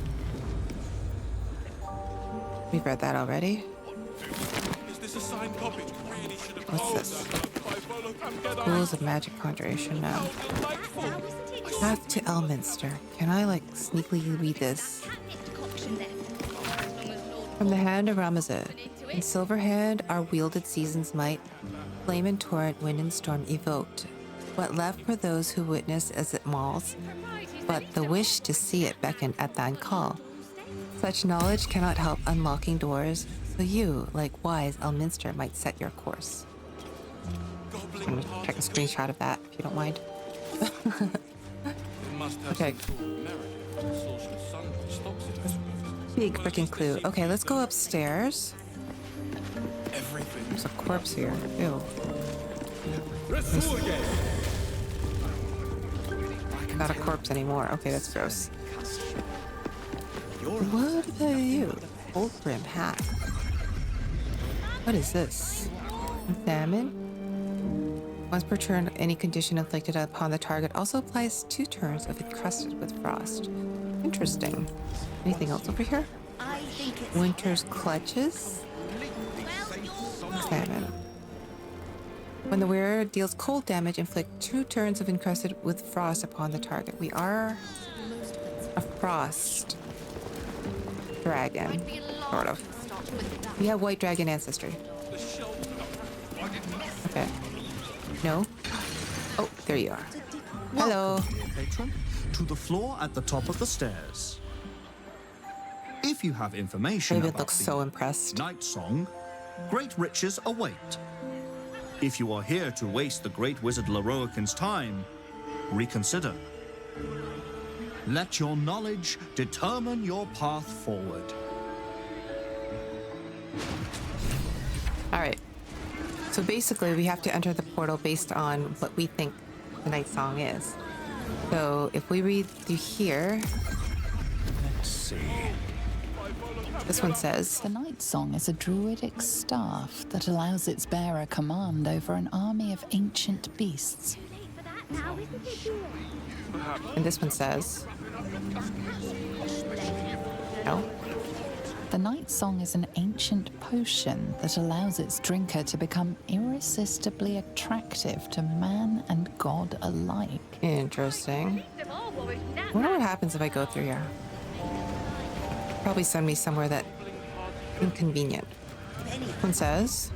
We've read that already. What's this? Rules of Magic Conjuration now. Path to Elminster. Can I like sneakily read this? From the hand of Ramazith. In silver hand are wielded season's might, flame and torrent, wind and storm evoked. What left for those who witness as it mauls, but the wish to see it beckon at thine call. Such knowledge cannot help unlocking doors, so you, like wise Elminster, might set your course. I'm gonna take a screenshot of that, if you don't mind. Okay. Big freaking clue. Okay, let's go upstairs. There's a corpse here. Ew. Not a corpse anymore. Okay, that's gross. What are you? Old brim hat. What is this? Salmon? Once per turn, any condition inflicted upon the target also applies 2 turns if encrusted with frost. Interesting. Anything else over here? Winter's Clutches? Salmon. When the wearer deals cold damage, inflict 2 turns of encrusted with frost upon the target. We are a frost dragon, sort of. We have white dragon ancestry. Okay. No? Oh, there you are. Hello. Patron, to the floor at the top of the stairs. If you have information David about looks the so impressed. Nightsong, great riches await. If you are here to waste the great wizard Lorroakan's time, reconsider. Let your knowledge determine your path forward. All right. So basically, we have to enter the portal based on what we think the Nightsong is. So if we read through here, let's see. This one says, the Nightsong is a druidic staff that allows its bearer command over an army of ancient beasts. And this one says, no. The Nightsong is an ancient potion that allows its drinker to become irresistibly attractive to man and god alike. Interesting. I wonder what happens if I go through here. Probably send me somewhere that inconvenient. One says,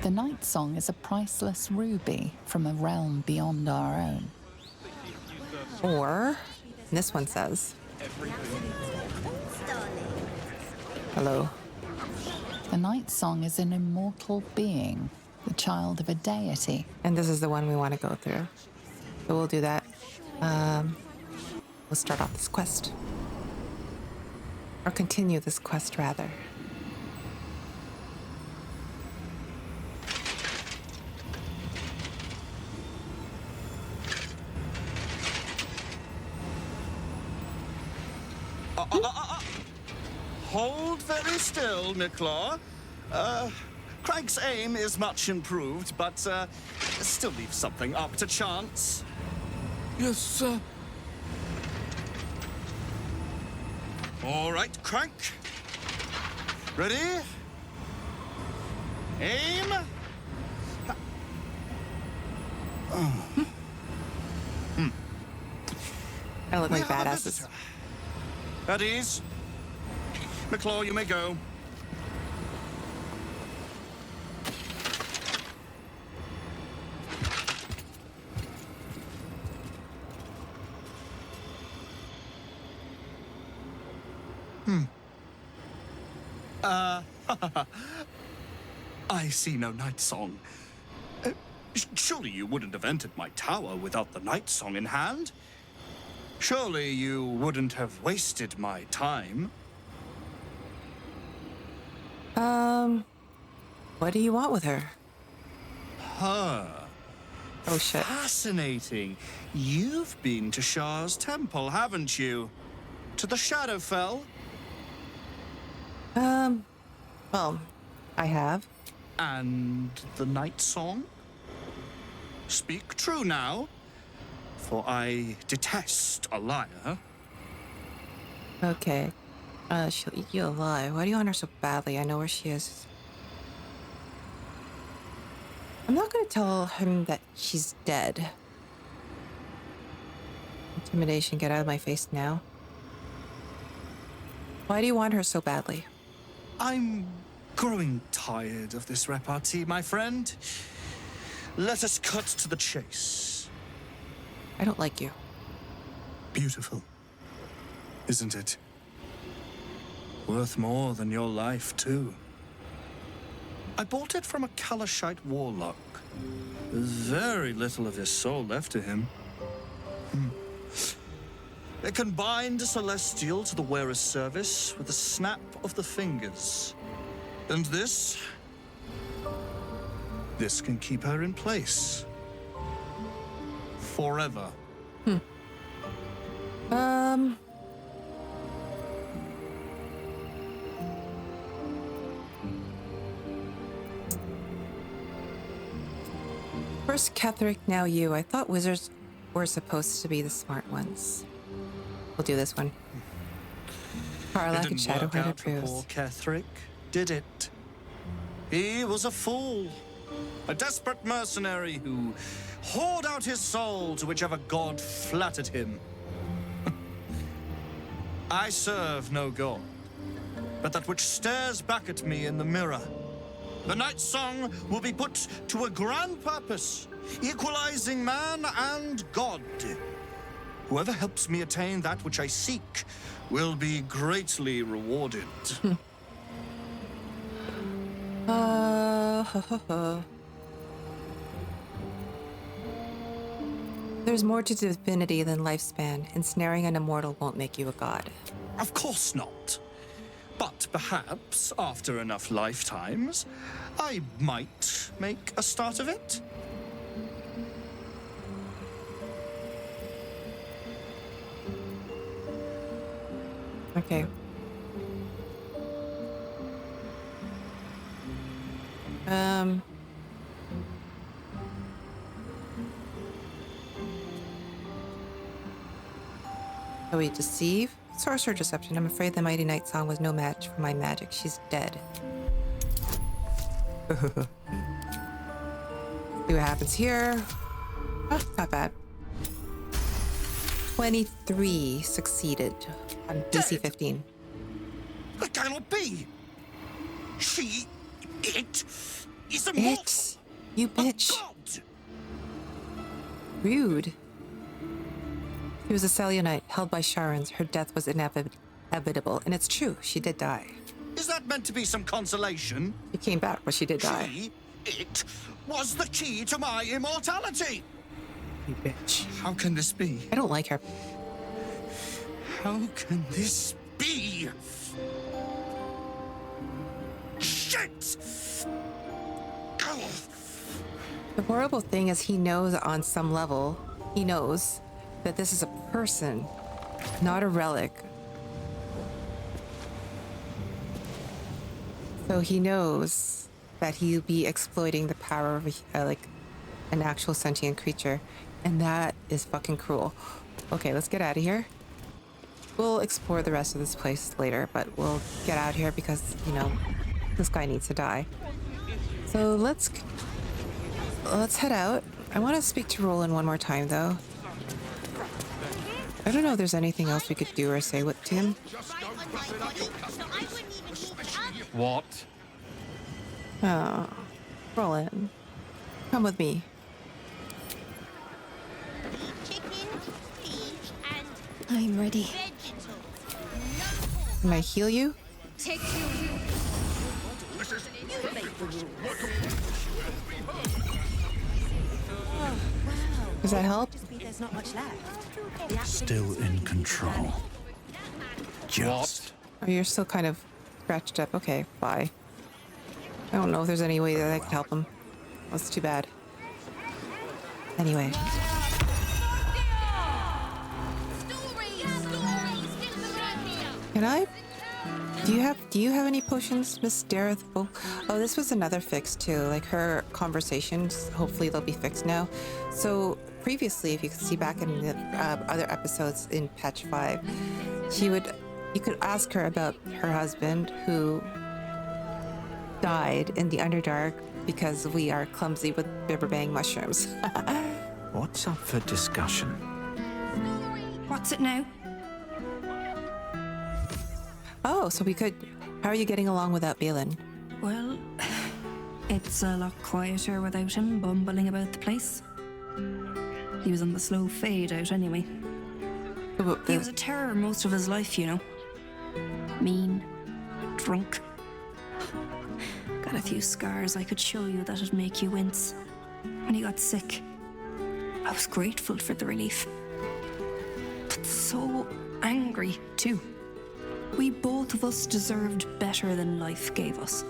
The Nightsong is a priceless ruby from a realm beyond our own. Or, this one says, hello. The Nightsong is an immortal being, the child of a deity. And this is the one we want to go through. So we'll do that. We'll start off this quest. Or continue this quest, rather. Hold very still, Nicklaw. Craig's aim is much improved, but still leaves something up to chance. Yes, sir. All right, Crank. Ready? Aim. I look like badasses. At ease. Nicklaw, you may go. I see no Nightsong. Surely you wouldn't have entered my tower without the Nightsong in hand? Surely you wouldn't have wasted my time? What do you want with her? Her. Oh, shit. Fascinating. You've been to Shah's temple, haven't you? To the Shadowfell? Well, I have. And the Nightsong? Speak true now, for I detest a liar. Okay. She'll eat you alive. Why do you want her so badly? I know where she is. I'm not going to tell him that she's dead. Intimidation, get out of my face now. Why do you want her so badly? I'm growing tired of this repartee, my friend. Let us cut to the chase. I don't like you. Beautiful, isn't it? Worth more than your life, too. I bought it from a Kalashite warlock. There's very little of his soul left to him. It can bind a celestial to the wearer's service with a snap of the fingers. And this can keep her in place. Forever. First Ketherick, now you. I thought wizards were supposed to be the smart ones. We'll do this one. Karlach and Shadowheart approves. Poor Ketherick, did it? He was a fool. A desperate mercenary who poured out his soul to whichever god flattered him. I serve no god, but that which stares back at me in the mirror. The Nightsong will be put to a grand purpose, equalizing man and god. Whoever helps me attain that which I seek will be greatly rewarded. There's more to divinity than lifespan. Ensnaring an immortal won't make you a god. Of course not. But perhaps, after enough lifetimes, I might make a start of it. Okay. Oh, we deceive? Sorcerer deception. I'm afraid the mighty Nightsong was no match for my magic. She's dead. See what happens here. Oh, not bad. 23 succeeded on DC 15. That cannot be! It is immortal! It? You bitch. Rude. She was a Selionite held by Sharans. Her death was inevitable, and it's true, she did die. Is that meant to be some consolation? She came back, but she did die. It was the key to my immortality! You bitch. How can this be? I don't like her. How can this be? Shit! The horrible thing is he knows on some level, he knows that this is a person, not a relic. So he knows that he'll be exploiting the power of like an actual sentient creature, and that is fucking cruel. Okay, let's get out of here. We'll explore the rest of this place later, but we'll get out here because, you know, this guy needs to die. So let's head out. I want to speak to Rolan one more time, though. I don't know if there's anything else we could do or say to him. What? Oh, Rolan, come with me. I'm ready. Can I heal you? Does that help? Still in control. Just. Oh, you're still kind of scratched up. Okay, bye. I don't know if there's any way that I could help him. That's too bad. Anyway. Can I? Do you have any potions, Miss Derryth? Oh, this was another fix too. Like her conversations, hopefully they'll be fixed now. So previously, if you could see back in the other episodes in patch 5, you could ask her about her husband who died in the Underdark because we are clumsy with Bibberbang mushrooms. What's up for discussion? What's it now? Oh, so we could. How are you getting along without Aylin? Well, it's a lot quieter without him bumbling about the place. He was on the slow fade out anyway. He was a terror most of his life, you know. Mean, drunk. Got a few scars I could show you that'd make you wince. When he got sick, I was grateful for the relief. But so angry, too. We both of us deserved better than life gave us.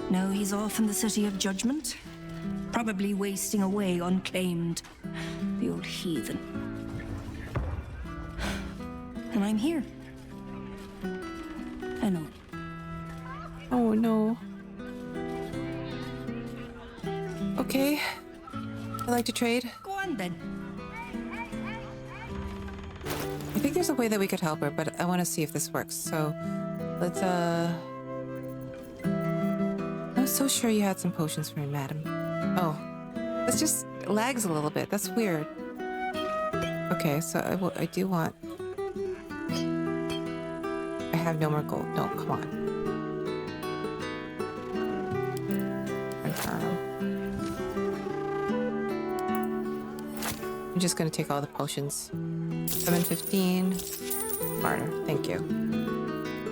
Now he's off in the City of Judgment, probably wasting away unclaimed. The old heathen. And I'm here. Alone. Oh no. Okay. I'd like to trade. Go on then. I think there's a way that we could help her, but I want to see if this works. So, let's, I'm so sure you had some potions for me, madam. Oh. This just lags a little bit. That's weird. Okay, so I do want... I have no more gold. No, come on. I'm just gonna take all the potions. 715. Barter. Thank you.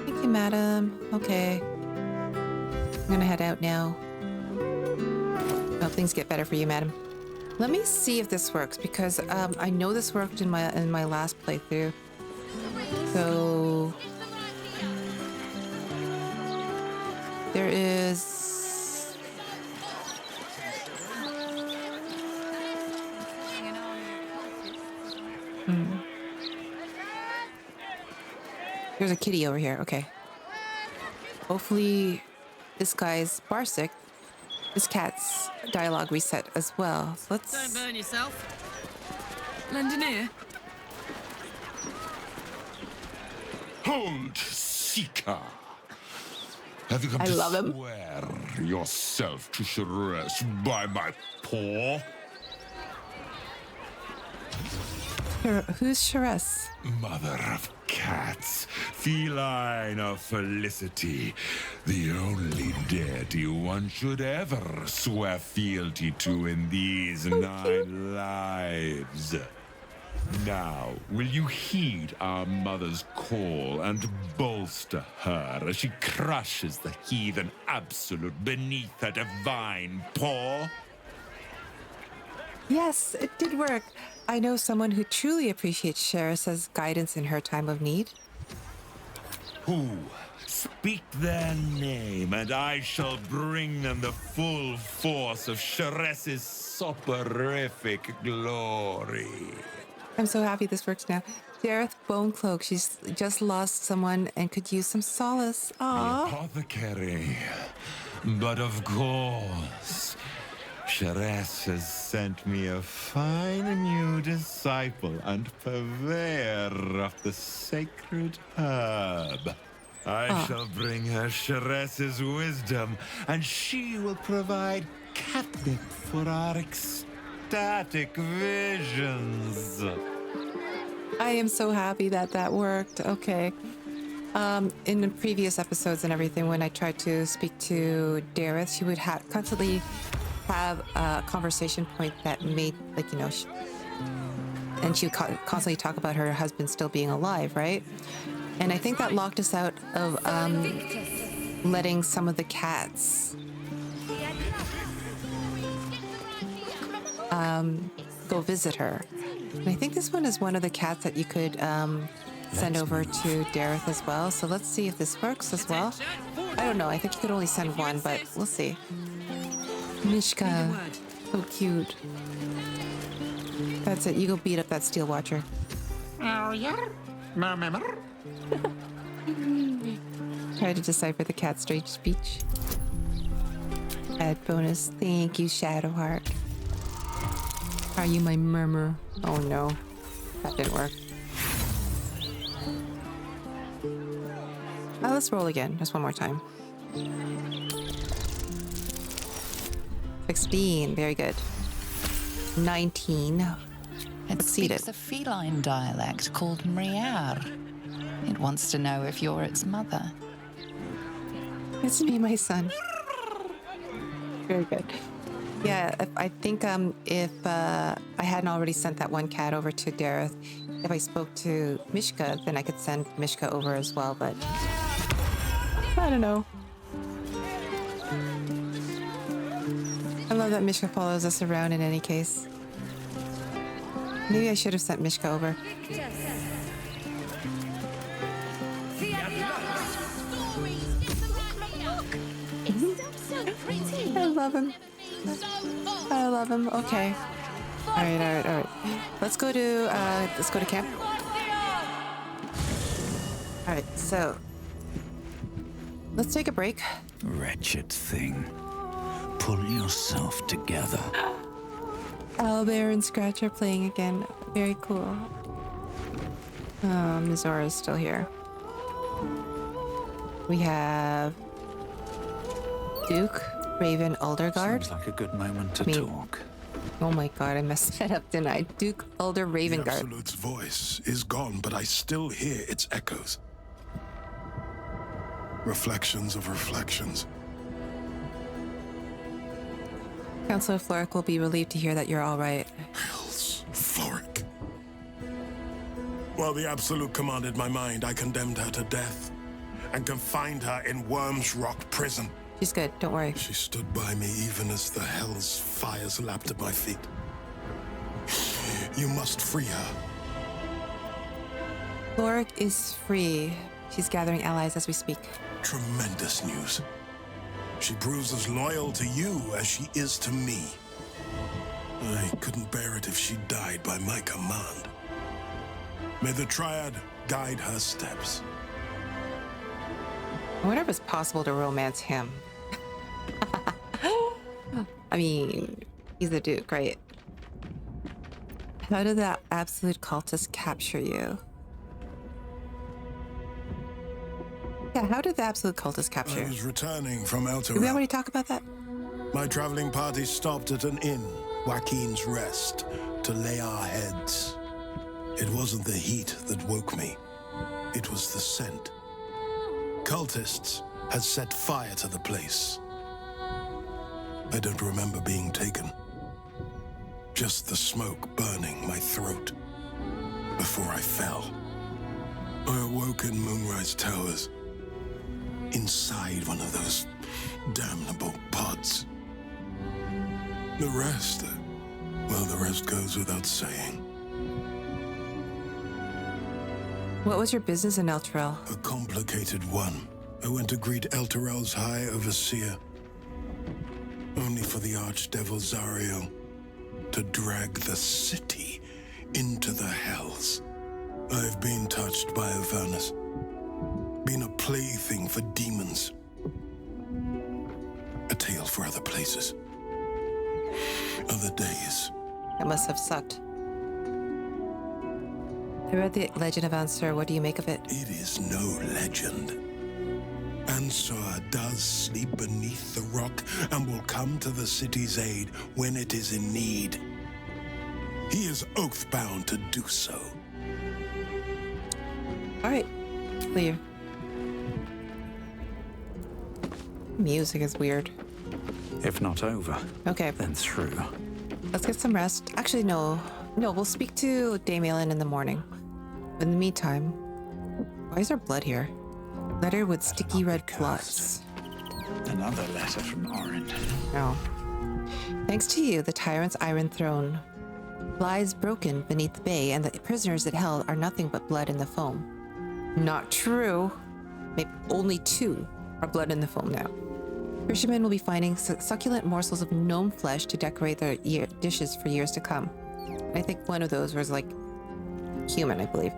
Thank you, madam. Okay. I'm gonna head out now. Hope things get better for you, madam. Let me see if this works because I know this worked in my last playthrough. So there is. There's a kitty over here. Okay. Hopefully, this guy's Barsic. This cat's dialogue reset as well. So let's. Don't burn yourself. Lend an ear. Hold, Seeker. Have you come to swear yourself to Sorceress by my paw? Who's Sorceress? Mother of cats, feline of felicity, the only deity one should ever swear fealty to in these 9 lives. Now, will you heed our mother's call and bolster her as she crushes the heathen absolute beneath her divine paw? Yes, it did work. I know someone who truly appreciates Sheris's guidance in her time of need. Who? Speak their name, and I shall bring them the full force of Sheris's soporific glory. I'm so happy this works now. Derryth Bonecloak, she's just lost someone and could use some solace. Aww. The apothecary. But of course, Sheris has sent me a fine new disciple and purveyor of the sacred herb. I shall bring her Sheris's wisdom, and she will provide catnip for our ecstatic visions. I am so happy that that worked. Okay. In the previous episodes and everything, when I tried to speak to Derryth, she would constantly have a conversation point that made, like, you know, and she would constantly talk about her husband still being alive, right? And I think that locked us out of letting some of the cats go visit her. And I think this one is one of the cats that you could send over to Derryth as well. So let's see if this works as well. I don't know. I think you could only send one, but we'll see. Mishka. So cute. That's it. You go beat up that Steel Watcher. Oh, yeah? Remember? Try to decipher the cat's strange speech. Add bonus. Thank you, Shadowheart. Are you my murmur? Oh no. That didn't work. Let's roll again. Just one more time. 16. Very good. 19. It speaks a feline dialect called Mriar. It wants to know if you're its mother. It's me, my son. Very good. Yeah, I think if I hadn't already sent that one cat over to Derryth, if I spoke to Mishka, then I could send Mishka over as well, but I don't know. I love that Mishka follows us around in any case. Maybe I should have sent Mishka over. I love him. I love him. Okay. All right. Let's go to camp. All right. So let's take a break. Wretched thing. Pull yourself together. Owlbear and Scratch are playing again. Very cool. Mizora is still here. We have Duke, Raven, Alderguard. Seems like a good moment to talk. Oh my god, I messed that up, didn't I? Duke, Alder, Ravengard. The Absolute's voice is gone, but I still hear its echoes. Reflections of reflections. Councillor Floric will be relieved to hear that you're all right. Hells, Floric. While the Absolute commanded my mind, I condemned her to death and confined her in Worm's Rock prison. She's good, don't worry. She stood by me even as the hell's fires lapped at my feet. You must free her. Floric is free. She's gathering allies as we speak. Tremendous news. She proves as loyal to you as she is to me. I couldn't bear it if she died by my command. May the Triad guide her steps. I wonder if it's possible to romance him. I mean, he's the Duke, right? How did that Absolute cultist capture you? Yeah, how did the Absolute cultist capture you? I was returning from Elter. Did we already talk about that? My traveling party stopped at an inn, Joaquin's Rest, to lay our heads. It wasn't the heat that woke me. It was the scent. Cultists had set fire to the place. I don't remember being taken. Just the smoke burning my throat before I fell. I awoke in Moonrise Towers, inside one of those damnable pods. The rest, well, the rest goes without saying. What was your business in Elturel? A complicated one. I went to greet Elturel's High Overseer, only for the Archdevil Zariel to drag the city into the hells. I've been touched by Avernus, been a plaything for demons. A tale for other places, other days. That must have sucked. I read the Legend of Ansur. What do you make of it? It is no legend. Ansur does sleep beneath the rock and will come to the city's aid when it is in need. He is oath-bound to do so. All right, clear. Music is weird. If not over, okay, then through. Let's get some rest. Actually, no, we'll speak to Dame Aylin in the morning. In the meantime, why is there blood here? Letter with sticky red blots. Another letter from Orin. No. Thanks to you, the tyrant's iron throne lies broken beneath the bay, and the prisoners it held are nothing but blood in the foam. Not true. Maybe only 2 are blood in the foam now. Fishermen will be finding succulent morsels of gnome flesh to decorate their dishes for years to come. I think one of those was like human, I believe.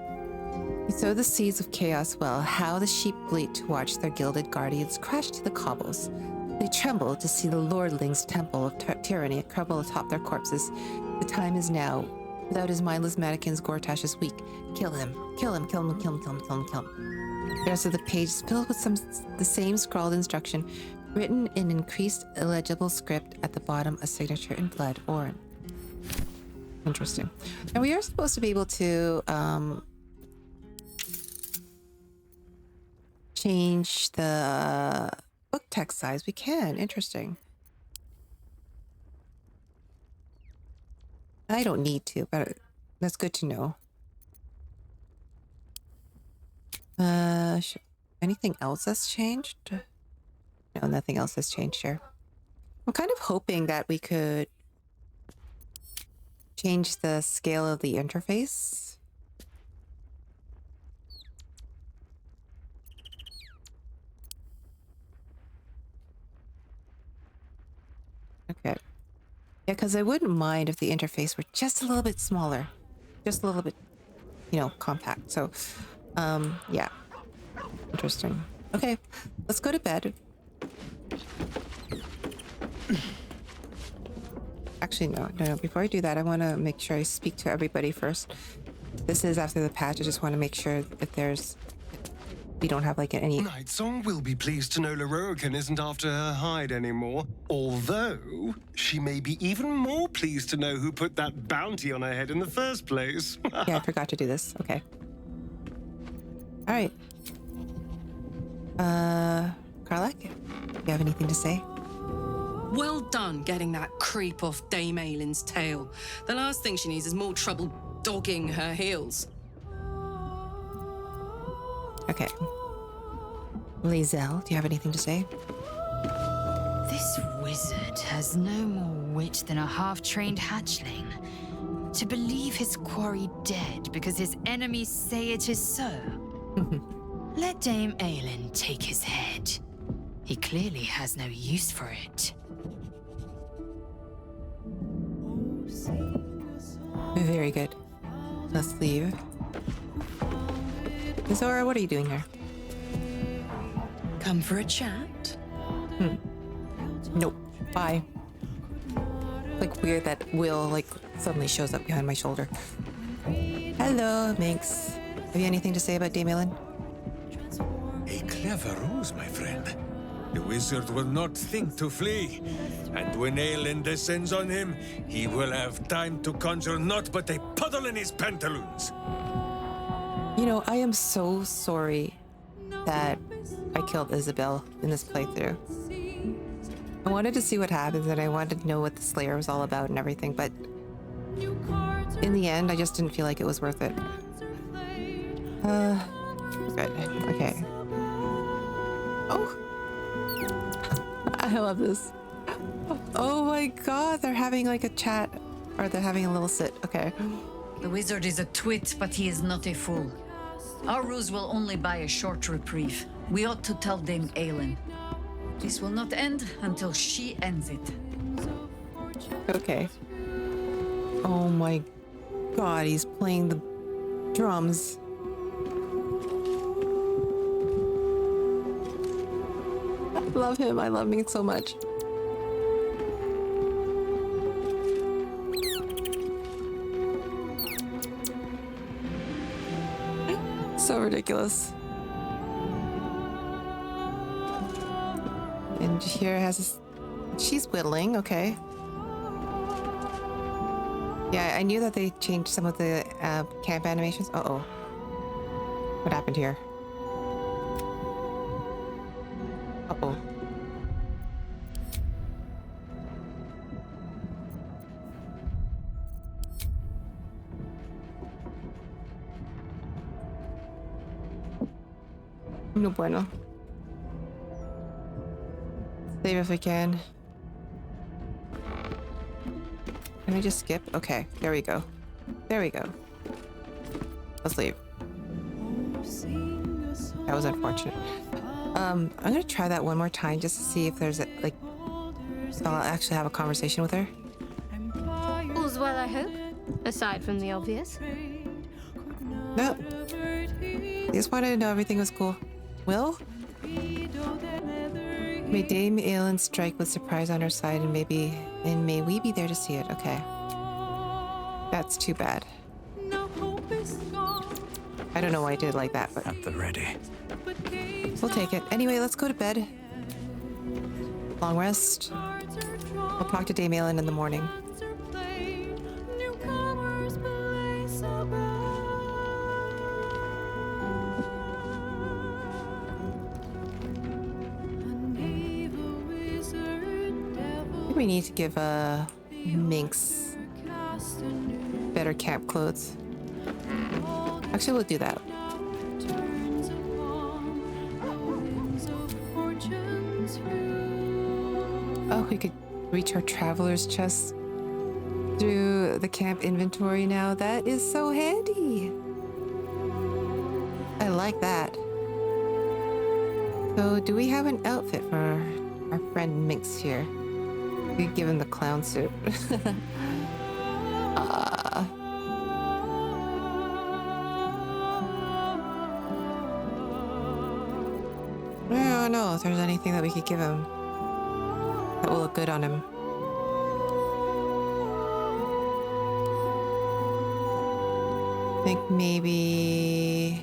You sow the seeds of chaos well. How the sheep bleat to watch their gilded guardians crash to the cobbles. They tremble to see the lordling's temple of tyranny crumble atop their corpses. The time is now. Without his mindless mannequins, Gortash is weak. Kill him. Kill him. Kill him. Kill him. Kill him. Kill him. Kill him. The rest of the page is filled with the same scrawled instruction, written in increased illegible script at the bottom, a signature in blood. Orin. Interesting. Now we are supposed to be able to change the book text size. We can. Interesting. I don't need to, but that's good to know. Anything else that's changed? No, nothing else has changed here. I'm kind of hoping that we could change the scale of the interface. Okay. Yeah, because I wouldn't mind if the interface were just a little bit smaller. Just a little bit, compact. So, yeah. Interesting. Okay, let's go to bed. Actually, no. Before I do that, I want to make sure I speak to everybody first. This is after the patch. I just want to make sure that we don't have like any... Nightsong will be pleased to know Lorroakan isn't after her hide anymore. Although, she may be even more pleased to know who put that bounty on her head in the first place. Yeah, I forgot to do this. Okay. All right. Karlach, do you have anything to say? Well done getting that creep off Dame Aylin's tail. The last thing she needs is more trouble dogging her heels. Okay. Lae'zel, do you have anything to say? This wizard has no more wit than a half-trained hatchling. To believe his quarry dead because his enemies say it is so. Let Dame Aylin take his head. He clearly has no use for it. Very good. Let's leave. Zora, what are you doing here? Come for a chat? Nope. Bye. Like weird that Will suddenly shows up behind my shoulder. Hello, Minx. Have you anything to say about Dame Aylin? A clever ruse, my friend. The wizard will not think to flee, and when Aylin descends on him, he will have time to conjure naught but a puddle in his pantaloons. You know, I am so sorry that I killed Isabel in this playthrough. I wanted to see what happens and I wanted to know what the Slayer was all about and everything, but in the end, I just didn't feel like it was worth it. Good. Okay. Oh! I love this. Oh my god, they're having like a chat. Or they're having a little sit. Okay. The wizard is a twit, but he is not a fool. Our ruse will only buy a short reprieve. We ought to tell Dame Aylin. This will not end until she ends it. Okay. Oh my god, he's playing the drums. I love him. I love him so much. So ridiculous. And here has this, she's whittling, okay. Yeah, I knew that they changed some of the camp animations. Uh-oh. What happened here? Uh-oh. No bueno. Save if we can. Can I just skip? Okay, there we go. There we go. Let's leave. That was unfortunate. I'm gonna try that one more time just to see if there's a, like, I'll actually have a conversation with her. All's well, I hope. Aside from the obvious. No. I just wanted to know everything was cool. Will? May Dame Aylin strike with surprise on her side and may we be there to see it. Okay. That's too bad. I don't know why I did it like that, but... At the ready. We'll take it. Anyway, let's go to bed. Long rest. We'll talk to Dame Aylin in the morning. We need to give Minx better camp clothes. Actually, we'll do that. Oh, we could reach our traveler's chest through the camp inventory now. That is so handy. I like that. So, do we have an outfit for our friend Minx here? We could give him the clown suit. I don't know if there's anything that we could give him that will look good on him. I think maybe...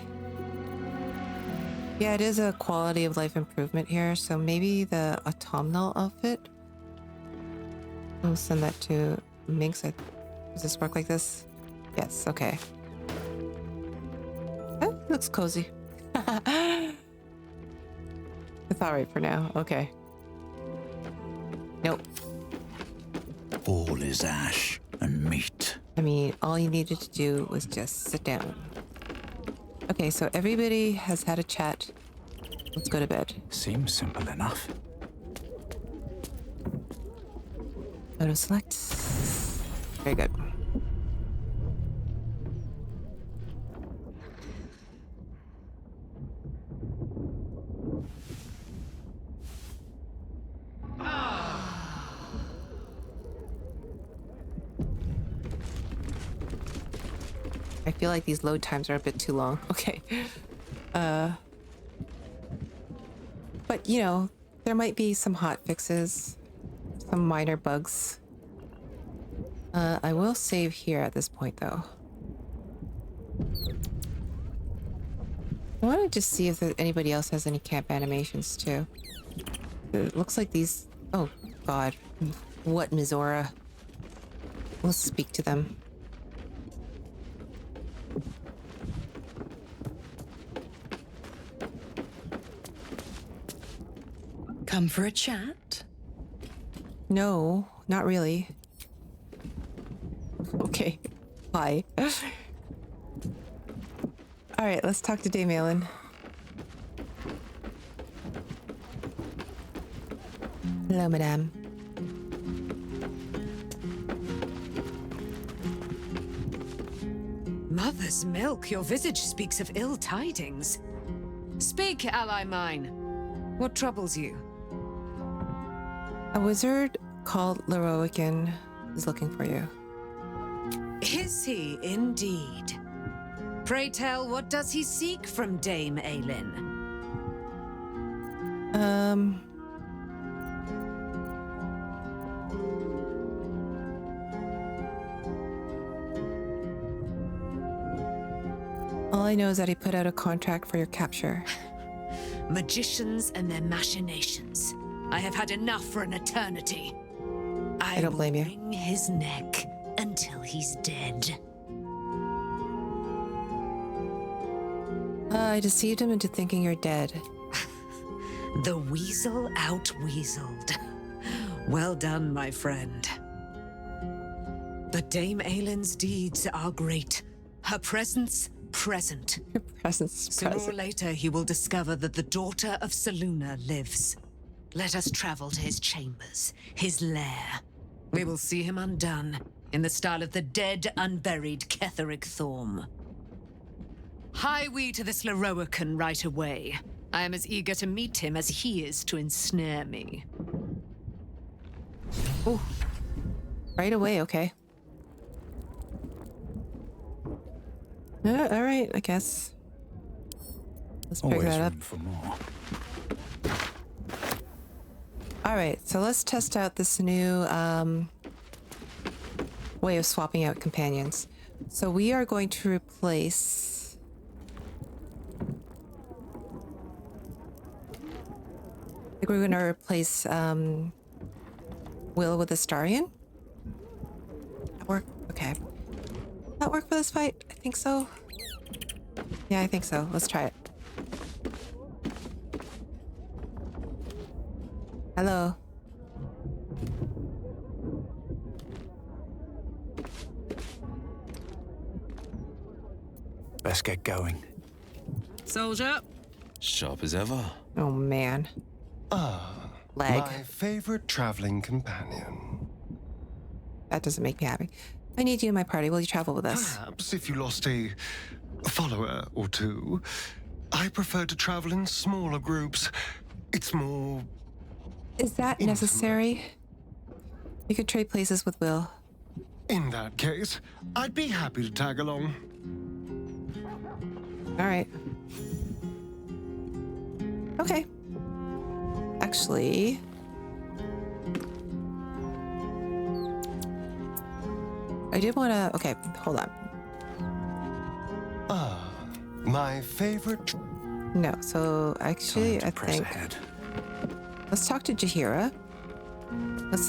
Yeah, it is a quality of life improvement here, so maybe the autumnal outfit. We'll send that to Minx. Does this work like this? Yes, okay. Oh, looks cozy. It's alright for now. Okay. Nope. All is ash and meat. I mean, all you needed to do was just sit down. Okay, so everybody has had a chat. Let's go to bed. Seems simple enough. Auto select. Very good. I feel like these load times are a bit too long. Okay. But you know, there might be some hot fixes, some minor bugs. I will save here at this point though. I want to just see if anybody else has any camp animations too. It looks like these... Oh god. What Mizora? We'll speak to them. Come for a chat? No, not really. Okay, bye. All right, let's talk to Dame Aylin. Hello, madame. Mother's milk, your visage speaks of ill tidings. Speak, ally mine. What troubles you? A wizard called Lorroakan is looking for you. Is he indeed? Pray tell, what does he seek from Dame Aylin? All I know is that he put out a contract for your capture. Magicians and their machinations. I have had enough for an eternity. I don't blame you. Wring his neck until he's dead. I deceived him into thinking you're dead. The weasel out-weaseled. Well done, my friend. But Dame Aylin's deeds are great. Her presence, present. Your presence, Sooner present. or later, he will discover that the daughter of Selûne lives. Let us travel to his chambers, his lair. We will see him undone, in the style of the dead, unburied Ketheric Thorm. Hie we to this Lorroakan right away. I am as eager to meet him as he is to ensnare me. Ooh. Right away, okay. All right, I guess. Let's pick Always that up. room for more. All right, so let's test out this new way of swapping out companions. So we are going to replace... I think we're going to replace Will with Astarion. That work? Okay. That work for this fight? I think so. Yeah, I think so. Let's try it. Hello. Best get going. Soldier. Sharp as ever. Oh, man. Leg. My favorite traveling companion. That doesn't make me happy. I need you in my party. Will you travel with us? Perhaps if you lost a follower or two. I prefer to travel in smaller groups. It's more... Is that necessary? You could trade places with Will. In that case, I'd be happy to tag along. All right. Okay. Actually... I did want to... Okay, hold on. My favorite... No, so actually, I think... Let's talk to Jaheira. Let's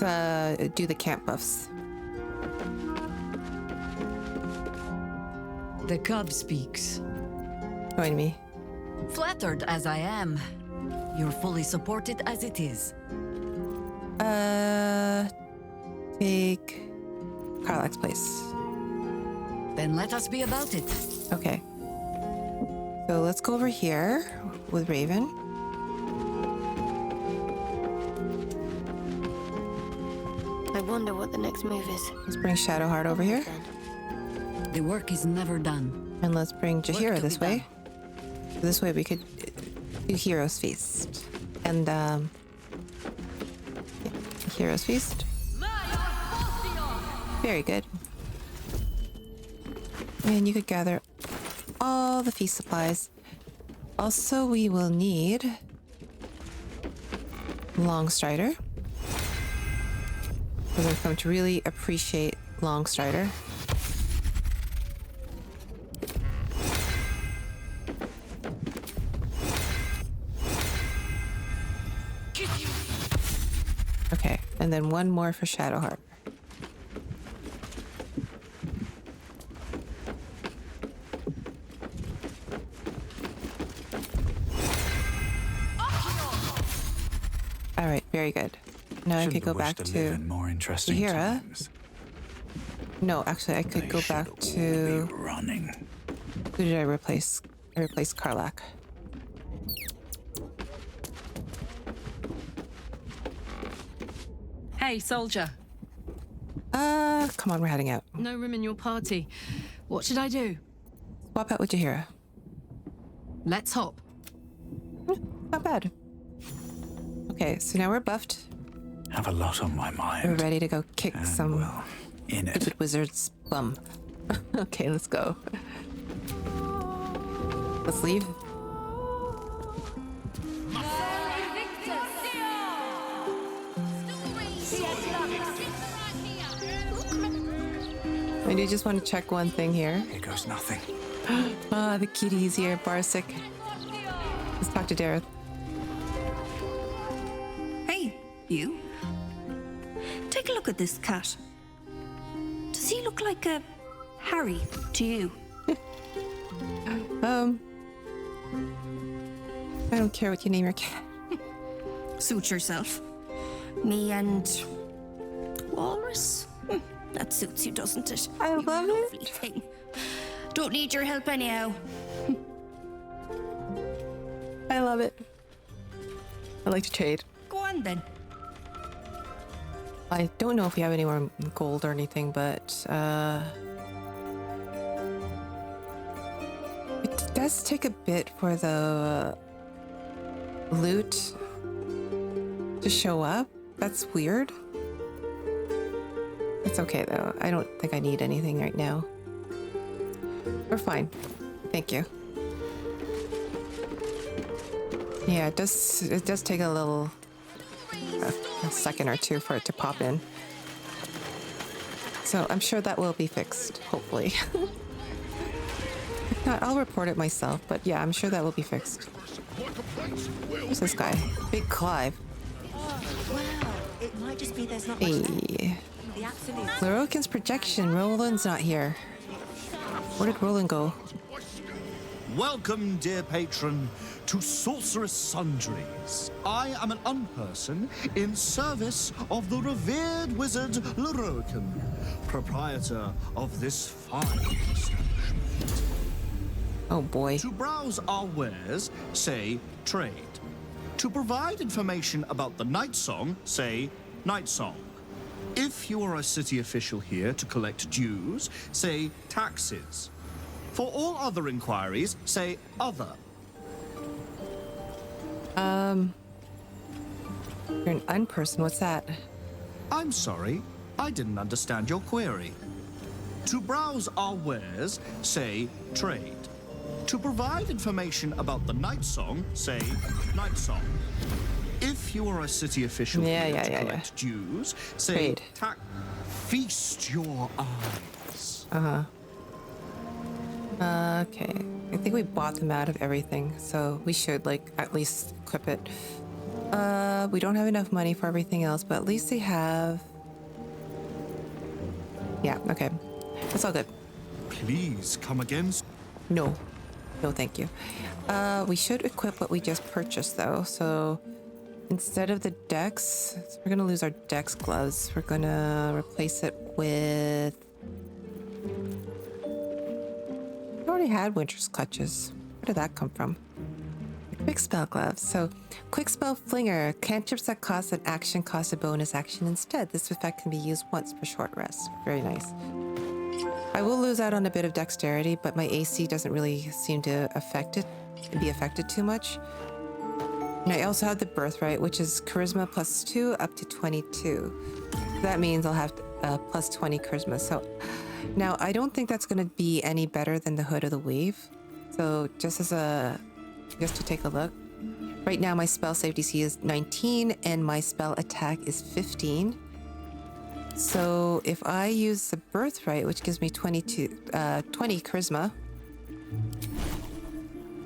do the camp buffs. The cub speaks. Join me. Flattered as I am, you're fully supported as it is. Take Karlach's place. Then let us be about it. Okay. So let's go over here with Raven. I wonder what the next move is. Let's bring Shadowheart over here. The work is never done. And let's bring Jaheira this way. This way we could do Hero's Feast. And, yeah, Hero's Feast. Very good. And you could gather all the feast supplies. Also, we will need Longstrider. Because I've come to really appreciate Longstrider. Okay, and then one more for Shadowheart. right, very good. Now I could go back to more interesting Hira. times. No, actually, I could go back to running. Who did I replace? I replaced Karlach. Hey, soldier. Come on, we're heading out. No room in your party. What should I do? Swap out with Jahira. Let's hop. Not bad. Okay, so now we're buffed. Have a lot on my mind. We're ready to go kick some in it. stupid wizard's bum. Okay, let's go. Let's leave. I do just want to check one thing here. Here goes nothing. Ah, the kitty's here, Barsic. Let's talk to Derryth. Hey, you. Take a look at this cat. Does he look like a Harry to you? I don't care what you name your cat. Suit yourself. Me and Walrus? That suits you, doesn't it? I you love lovely it. Thing. Don't need your help anyhow. I love it. I like to trade. Go on then. I don't know if we have any more gold or anything, but it does take a bit for the loot to show up. That's weird. It's okay though. I don't think I need anything right now. We're fine. Thank you. Yeah, it does take a little a second or two for it to pop in. So I'm sure that will be fixed, hopefully. If not, I'll report it myself, but yeah, I'm sure that will be fixed. Who's this guy? Big Clive. It might just be there's not Hey. Lorroakan's projection. Roland's not here. Where did Roland go? Welcome, dear patron, to Sorcerous Sundries. I am an unperson in service of the revered wizard Lorroakan, proprietor of this fine establishment. Oh boy. To browse our wares, say trade. To provide information about the Nightsong, say Nightsong. If you are a city official here to collect dues, say taxes. For all other inquiries, say other. You're an unperson. What's that? I'm sorry, I didn't understand your query. To browse our wares, say trade. To provide information about the Nightsong, say Nightsong. If you are a city official here to collect dues, say feast your eyes. Okay. I think we bought them out of everything, so we should, like, at least equip it. We don't have enough money for everything else, but at least they have... Yeah, okay. That's all good. Please come again. No. No, thank you. We should equip what we just purchased, though, so... Instead of the dex, we're gonna lose our dex gloves. We're gonna replace it with... I already had Winter's Clutches. Where did that come from? Quick spell gloves. So, quick spell flinger. Cantrips that cost an action cost a bonus action instead. This effect can be used once for short rest. Very nice. I will lose out on a bit of dexterity, but my AC doesn't really seem to be affected too much. And I also have the birthright, which is charisma +2 up to 22. That means I'll have plus 20 charisma. So now I don't think that's going to be any better than the Hood of the Wave. So just to take a look. Right now my spell save DC is 19 and my spell attack is 15. So if I use the birthright, which gives me 20 charisma,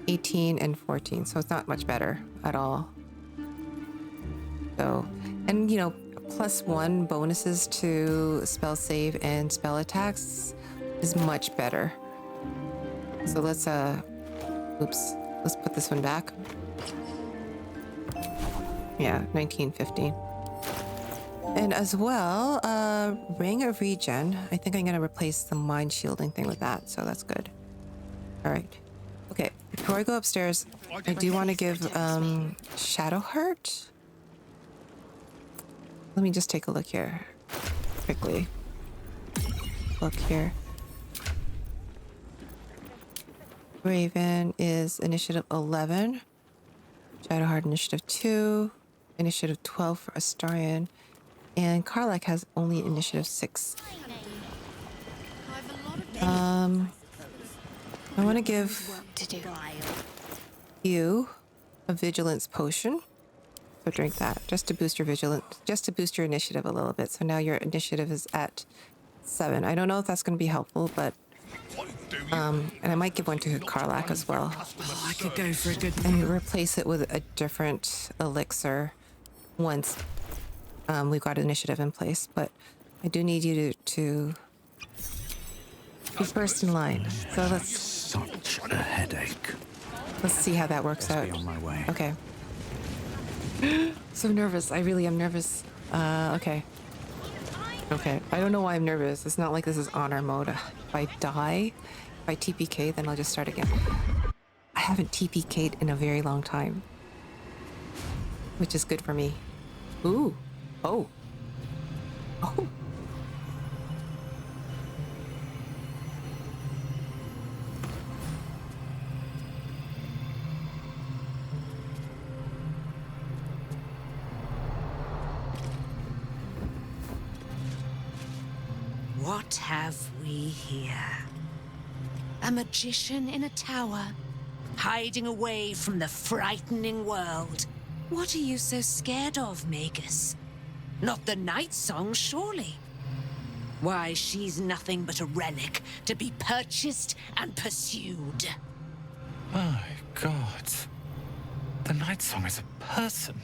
18 and 14, so it's not much better at all. So, and you know, +1 bonuses to spell save and spell attacks is much better. So let's let's put this one back. Yeah, 1950. And as well, Ring of Regen. I think I'm gonna replace the mind shielding thing with that, so that's good. All right. Okay, before I go upstairs, I do want to give Shadowheart. Let me just take a look here quickly. Look here. Raven is initiative 11. Shadowheart initiative 2. Initiative 12 for Astarion. And Karlach has only initiative 6. I want to give you a vigilance potion. So drink that just to boost your vigilance, just to boost your initiative a little bit. So now your initiative is at 7. I don't know if that's going to be helpful, but and I might give one to Karlach as well. Oh, I could go for a good... And replace it with a different elixir once we've got initiative in place. But I do need you to be first in line. So let's... Such a headache. Let's see how that works out. Be on my way. Okay. So nervous. I really am nervous. Okay. Okay. I don't know why I'm nervous. It's not like this is honor mode. If I die, if I TPK, then I'll just start again. I haven't TPK'd in a very long time, which is good for me. Ooh. Oh. Oh. What have we here? A magician in a tower, hiding away from the frightening world. What are you so scared of, Magus? Not the Nightsong, surely? Why, she's nothing but a relic to be purchased and pursued. My God. The Nightsong is a person.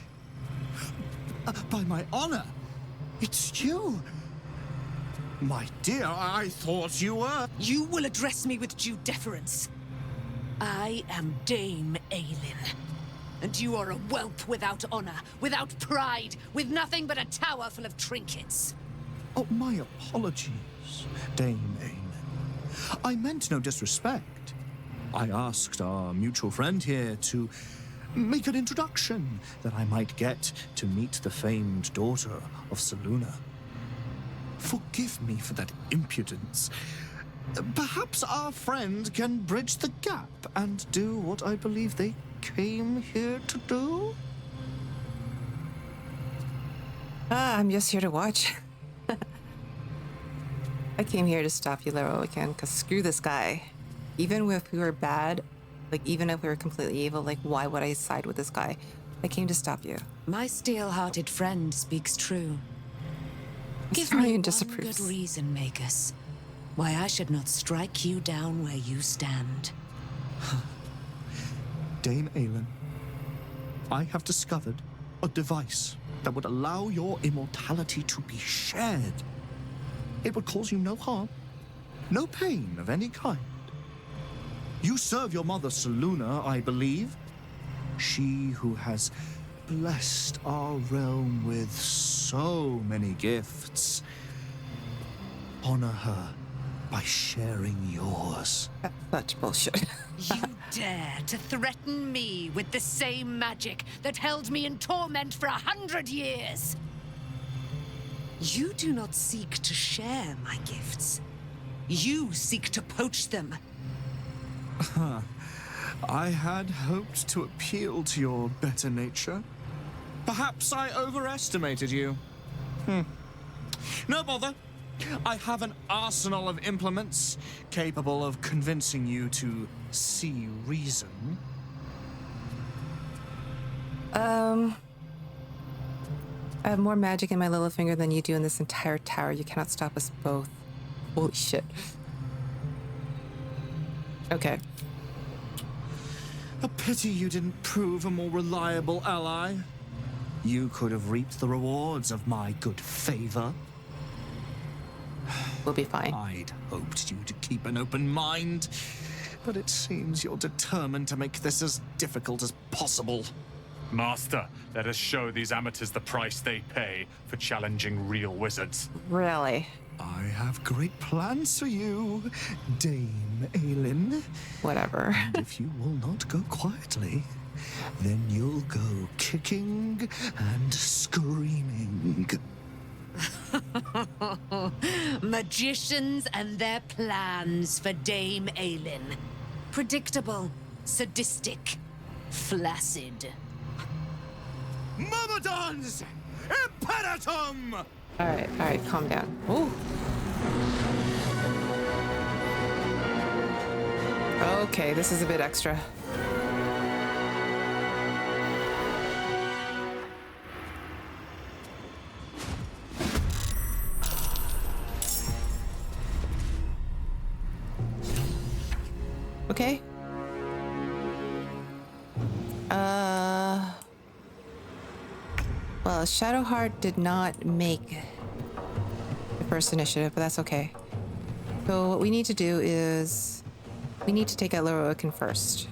By my honor, it's you. My dear, I thought you were... You will address me with due deference. I am Dame Aylin. And you are a whelp without honor, without pride, with nothing but a tower full of trinkets. Oh, my apologies, Dame Aylin. I meant no disrespect. I asked our mutual friend here to make an introduction that I might get to meet the famed daughter of Selûne. Forgive me for that impudence. Perhaps our friend can bridge the gap and do what I believe they came here to do? I'm just here to watch. I came here to stop you, Lorroakan, because screw this guy. Even if we were bad, like even if we were completely evil, like why would I side with this guy? I came to stop you. My steel-hearted friend speaks true. Give me one good reason, Magus, why I should not strike you down where you stand. Dame Aylin, I have discovered a device that would allow your immortality to be shared. It would cause you no harm, no pain of any kind. You serve your mother Selûne, I believe. She who has blessed our realm with so many gifts. Honor her by sharing yours. That's such bullshit. You dare to threaten me with the same magic that held me in torment for 100 years? You do not seek to share my gifts. You seek to poach them. I had hoped to appeal to your better nature. Perhaps I overestimated you. No bother. I have an arsenal of implements capable of convincing you to see reason. I have more magic in my little finger than you do in this entire tower. You cannot stop us both. Holy shit. Okay. A pity you didn't prove a more reliable ally. You could have reaped the rewards of my good favor. We'll be fine. I'd hoped you to keep an open mind, but it seems you're determined to make this as difficult as possible. Master, let us show these amateurs the price they pay for challenging real wizards. Really? I have great plans for you, Dame Aylin. Whatever. And if you will not go quietly, then you'll go kicking and screaming. Magicians and their plans for Dame Aylin. Predictable, sadistic, flaccid. Myrmidons! Imperatum! All right, calm down. Ooh. Okay, this is a bit extra. Okay. Well, Shadowheart did not make the first initiative, but that's okay. So what we need to do is we need to take out Lorroakan first.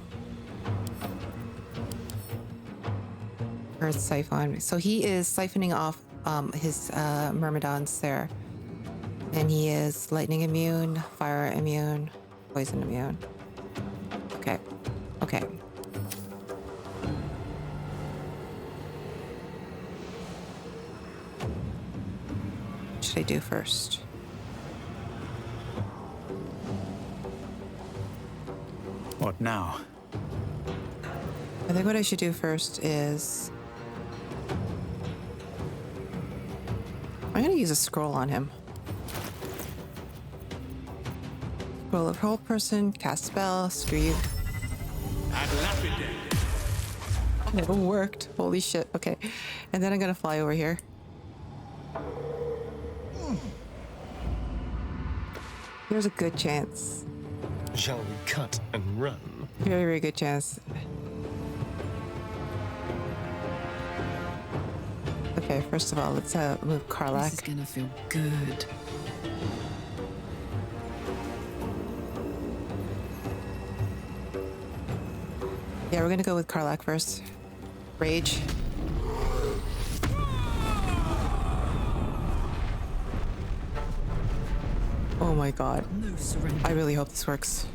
Earth Siphon. So he is siphoning off his Myrmidons there. And he is lightning immune, fire immune, poison immune. Okay. Okay. What should I do first? What now? I think what I should do first is I'm gonna use a scroll on him. Scroll of whole person, cast spell, screw you. It worked. Holy shit. Okay. And then I'm gonna fly over here. There's a good chance. Shall we cut and run? Very, very good chance. Okay, first of all, let's move Karlach. This is gonna feel good. Yeah, we're gonna go with Karlach first. Rage. Oh my god. No surrender. I really hope this works.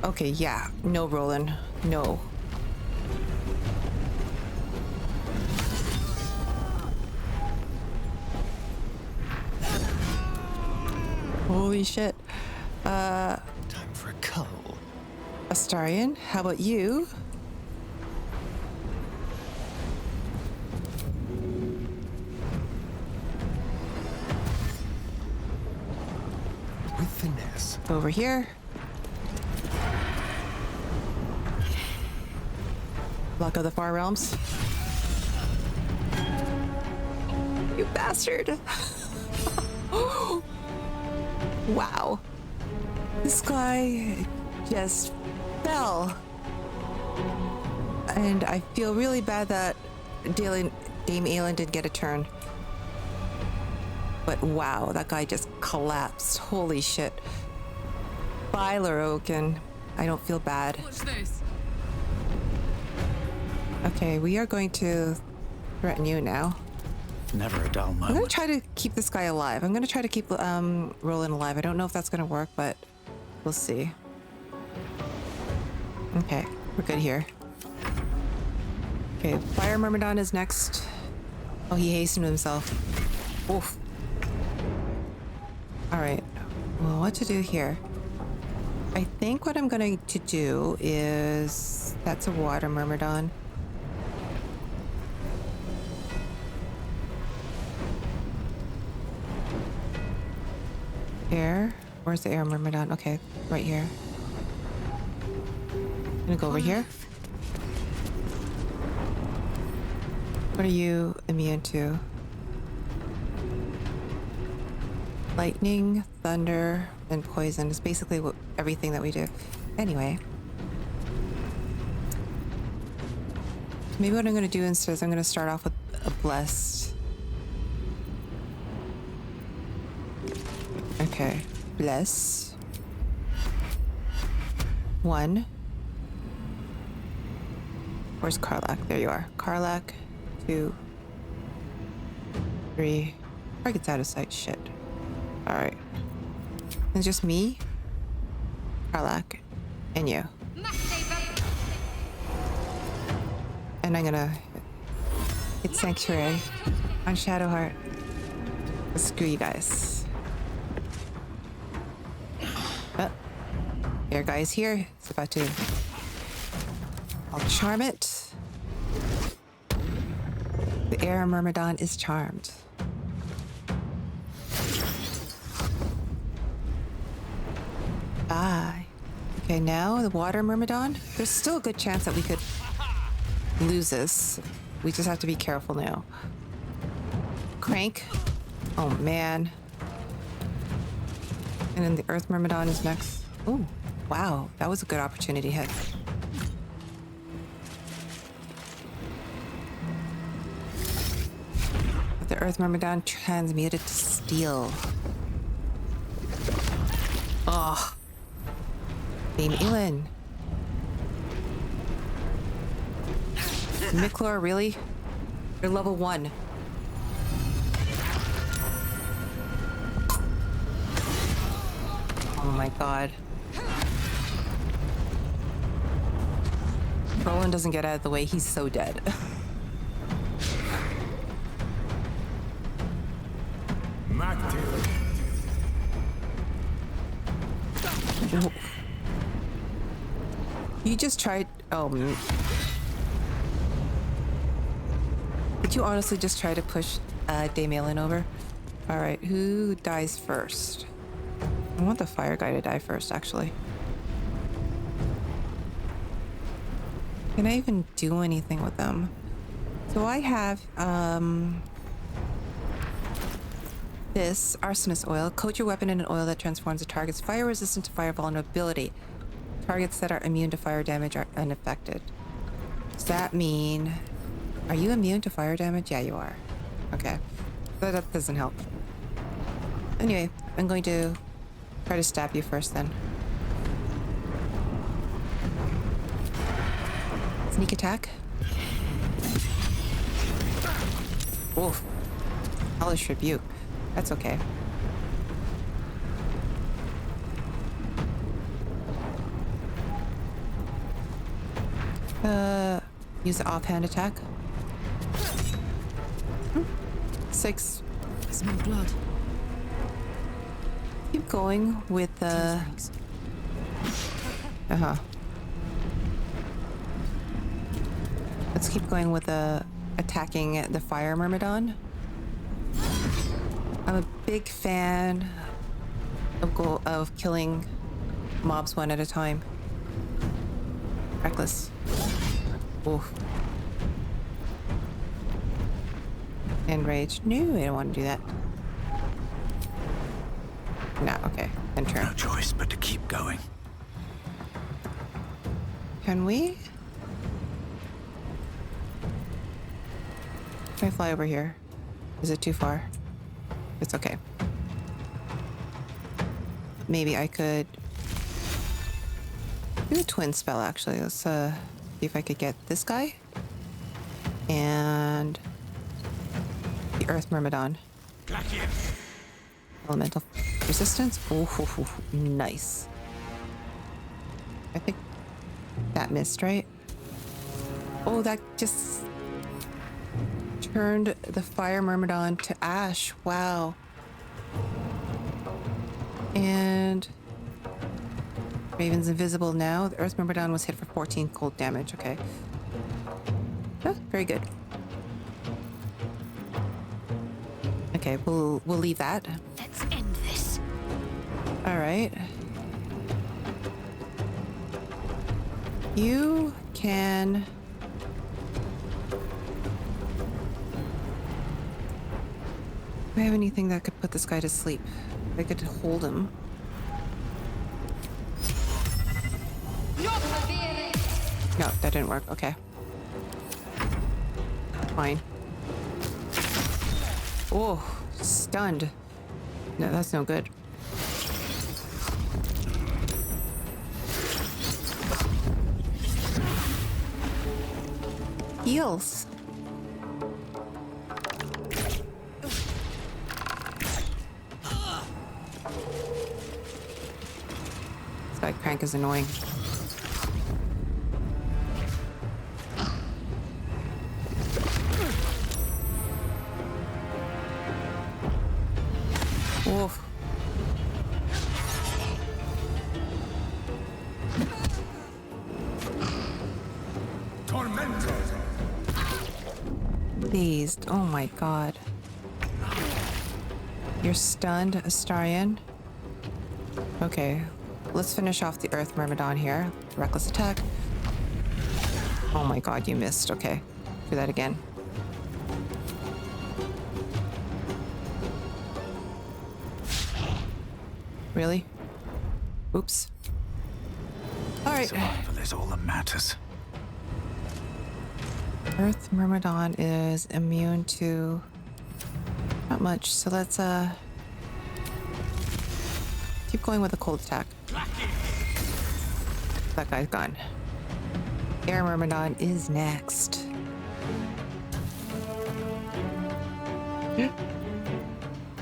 Okay, yeah. No, Rolan. No. Holy shit. Time for a cull. Astarion, how about you? With finesse. Over here. Luck of the Far Realms. You bastard. Wow. This guy just fell. And I feel really bad that Dame Aylin didn't get a turn. But wow, that guy just collapsed. Holy shit. Bye, Lorroakan. I don't feel bad. Watch this. Okay, we are going to threaten you now. Never a dull moment. I'm going to try to keep this guy alive. I'm going to try to keep Rolan alive. I don't know if that's going to work, but we'll see. Okay, we're good here. Okay, Fire Myrmidon is next. Oh, he hastened himself. Oof. All right. Well, what to do here? I think what I'm going to do is... That's a Water Myrmidon. Air? Where's the Air Myrmidon? Okay, right here. I'm gonna go over here. What are you immune to? Lightning, thunder, and poison is basically everything that we do. Anyway. Maybe what I'm gonna do instead is I'm gonna start off with a blessed. Okay, bless. 1. Where's Karlach? There you are. Karlach, 2, 3. Target's out of sight. Shit. Alright. It's just me, Karlach, and you. And I'm gonna hit Sanctuary on Shadowheart. Screw you guys. Air guy is here. It's about to... I'll charm it. The air myrmidon is charmed. Bye. Okay, now the water myrmidon. There's still a good chance that we could lose this. We just have to be careful now. Crank. Oh, man. And then the earth myrmidon is next. Oh, wow. That was a good opportunity hit. The earth myrmidon transmuted to steel. Oh. Dame Aylin. Miklor, really? You're level 1. Oh my god. Rolan doesn't get out of the way, he's so dead. You just tried... Oh, did you honestly just try to push Dame Aylin over? Alright, who dies first? I want the fire guy to die first, actually. Can I even do anything with them? So I have, this arsonist oil. Coat your weapon in an oil that transforms a target's fire resistant to fire vulnerability. Targets that are immune to fire damage are unaffected. Does that mean... Are you immune to fire damage? Yeah, you are. Okay. But that doesn't help. Anyway, I'm going to try to stab you first then. Sneak attack. Oof. Hellish rebuke. That's okay. Use the offhand attack. 6. Smell blood. Keep going with the... Let's keep going with the attacking the fire myrmidon. I'm a big fan of killing mobs one at a time. Reckless. Oof. Enraged. No, I don't want to do that. No, okay. And turn. No choice but to keep going. Can we? Can I fly over here? Is it too far? It's okay. Maybe I could do a twin spell, actually. Let's see if I could get this guy. And the Earth Myrmidon. Elemental resistance. Oh, nice. I think that missed, right? Oh, that just turned the Fire Myrmidon to ash. Wow. And Raven's invisible now. The Earth Myrmidon was hit for 14 cold damage. Okay. Oh, very good. Okay, we'll leave that. Let's end this. All right. You can... Do I have anything that could put this guy to sleep? I could hold him. No, that didn't work. Okay. Fine. Oh, stunned. No, that's no good. heals. That crank is annoying. Oof. Please. Oh my god. You're stunned, Astarion. Okay. Let's finish off the Earth Myrmidon here. Reckless attack. Oh my god, you missed. Okay. Do that again. Really? Oops. Alright. Survival is all that matters. Earth Myrmidon is immune to not much, so let's keep going with a cold attack. That guy's gone. Air Myrmidon is next.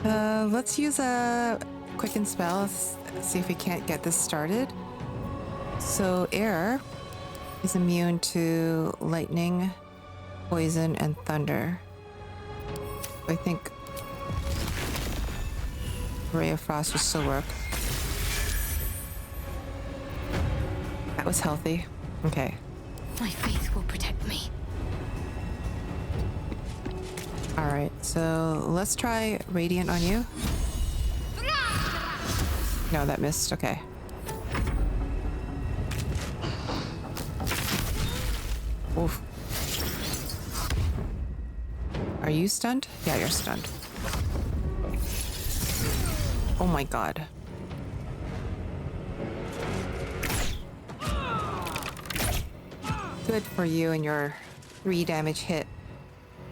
Let's use a quicken spell. Let's see if we can't get this started. So air is immune to lightning, poison, and thunder. I think Ray of Frost will still work. That was healthy. Okay. My faith will protect me. Alright, so let's try Radiant on you. No, that missed. Okay. Oof. Are you stunned? Yeah, you're stunned. Oh my god. Good for you and your 3 damage hit.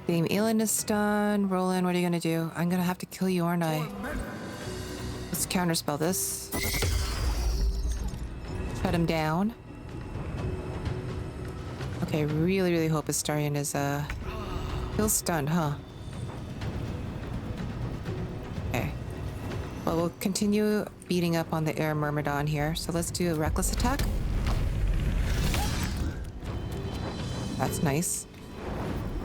Dame Aylin is stunned. Rolan, what are you gonna do? I'm gonna have to kill you, aren't I? Let's counterspell this. Cut him down. Okay, really hope Astarion is still stunned, huh? Okay. Well, we'll continue beating up on the Air Myrmidon here. So let's do a reckless attack. That's nice.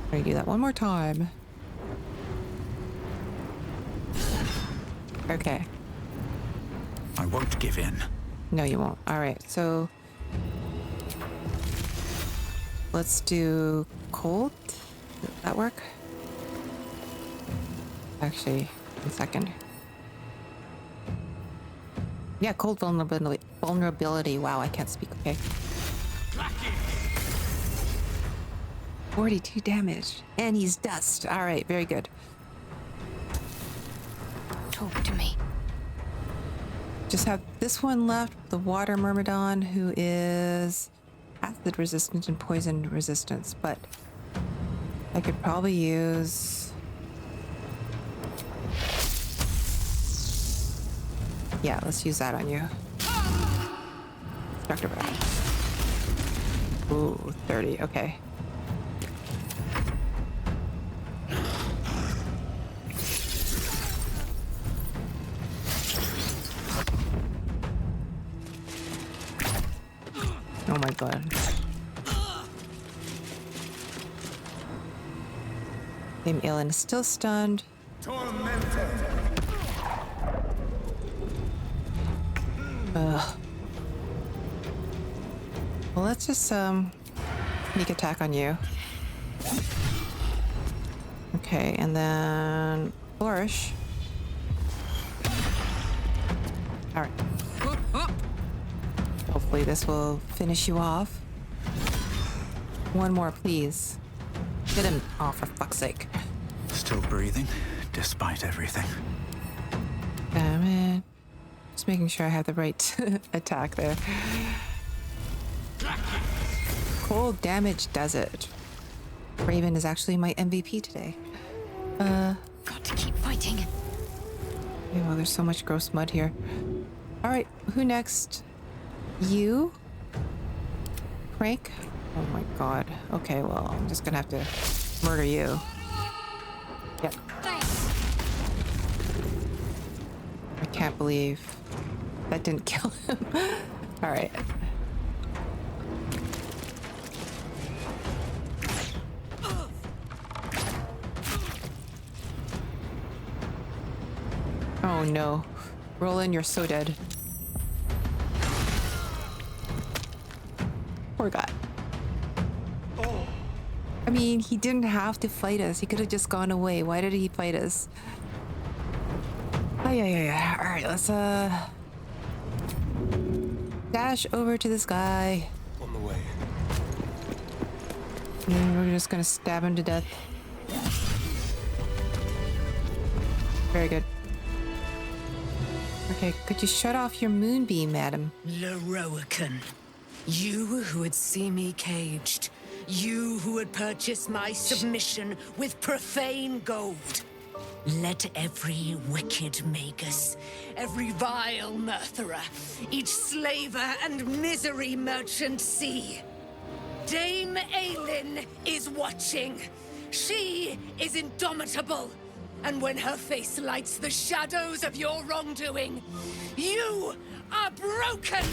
I'm gonna do that one more time. Okay. I won't give in. No, you won't. All right, so let's do cold. Does that work? Actually, 1 second. Yeah, cold vulnerability. Vulnerability. Wow, I can't speak. Okay. 42 damage. And he's dust. All right, very good. Talk to me. Just have this one left, the Water Myrmidon, who is acid resistant and poison resistance, but I could probably use... Yeah, let's use that on you. Dr. Brad. Ooh, 30, okay. Oh my god. Dame Aylin is still stunned. Ugh. Well, let's just sneak attack on you. Okay, and then flourish. All right. Hopefully this will finish you off. One more, please. Get him off, for fuck's sake. Still breathing, despite everything. Damn it. Just making sure I have the right attack there. Cold damage does it. Raven is actually my MVP today. Got to keep fighting. Yeah, well, there's so much gross mud here. All right, who next? You? Crank? Oh my god. Okay, well, I'm just gonna have to murder you. Yep. I can't believe that didn't kill him. Alright. Oh no. Rolan, you're so dead. Poor guy. I mean, he didn't have to fight us. He could have just gone away. Why did he fight us? Oh, yeah. Alright, let's dash over to this guy. On the way. And we're just gonna stab him to death. Very good. Okay, could you shut off your moonbeam, madam? Lorroakan, you who would see me caged, you who would purchase my submission with profane gold. Let every wicked magus, every vile murtherer, each slaver and misery merchant see. Dame Aylin is watching. She is indomitable. And when her face lights the shadows of your wrongdoing, you are broken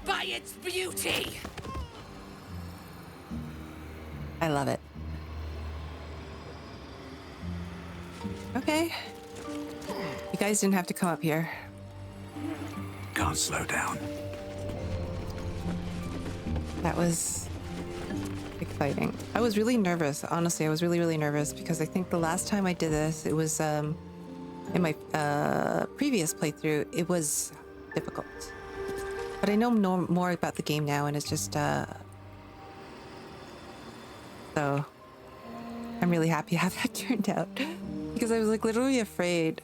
by its beauty. I love it. Okay. You guys didn't have to come up here. Can't slow down. That was exciting. I was really nervous. Honestly, I was really nervous because I think the last time I did this, it was in my previous playthrough, it was difficult. But I know more about the game now, and it's just so I'm really happy how that turned out, because I was like literally afraid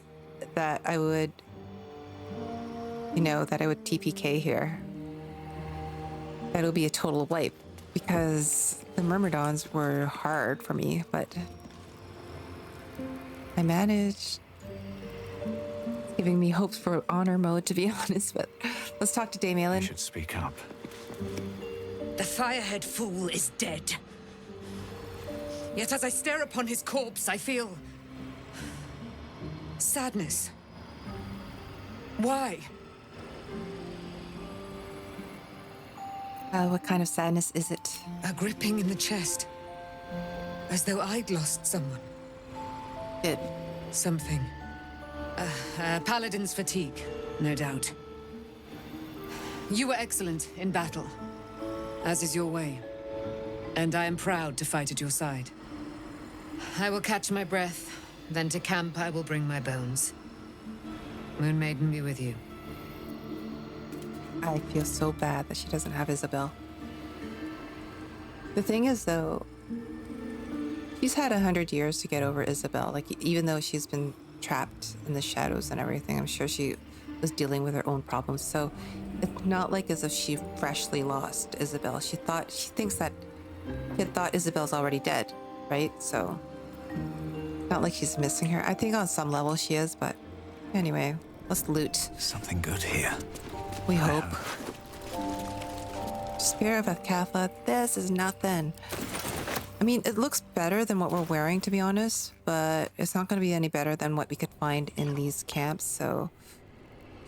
that I would, that I would TPK here. That it would be a total wipe, because the Myrmidons were hard for me, but I managed. It's giving me hopes for honor mode, to be honest, but let's talk to Dame Aylin. You should speak up. The Firehead Fool is dead. Yet as I stare upon his corpse, I feel sadness. Why? What kind of sadness is it? A gripping in the chest. As though I'd lost someone. Did? Something. Paladin's fatigue, no doubt. You were excellent in battle, as is your way. And I am proud to fight at your side. I will catch my breath, then to camp I will bring my bones. Moon Maiden be with you. I feel so bad that she doesn't have Isabel. The thing is, though, she's had 100 years to get over Isabel. Like, even though she's been trapped in the shadows and everything, I'm sure she was dealing with her own problems. So it's not like as if she freshly lost Isabel. She thinks that she had thought Isabel's already dead, right? So not like she's missing her. I think on some level she is, but anyway, let's loot. Something good here. We hope. Spirit of Athkatha, this is nothing. I mean, it looks better than what we're wearing, to be honest, but it's not going to be any better than what we could find in these camps, so...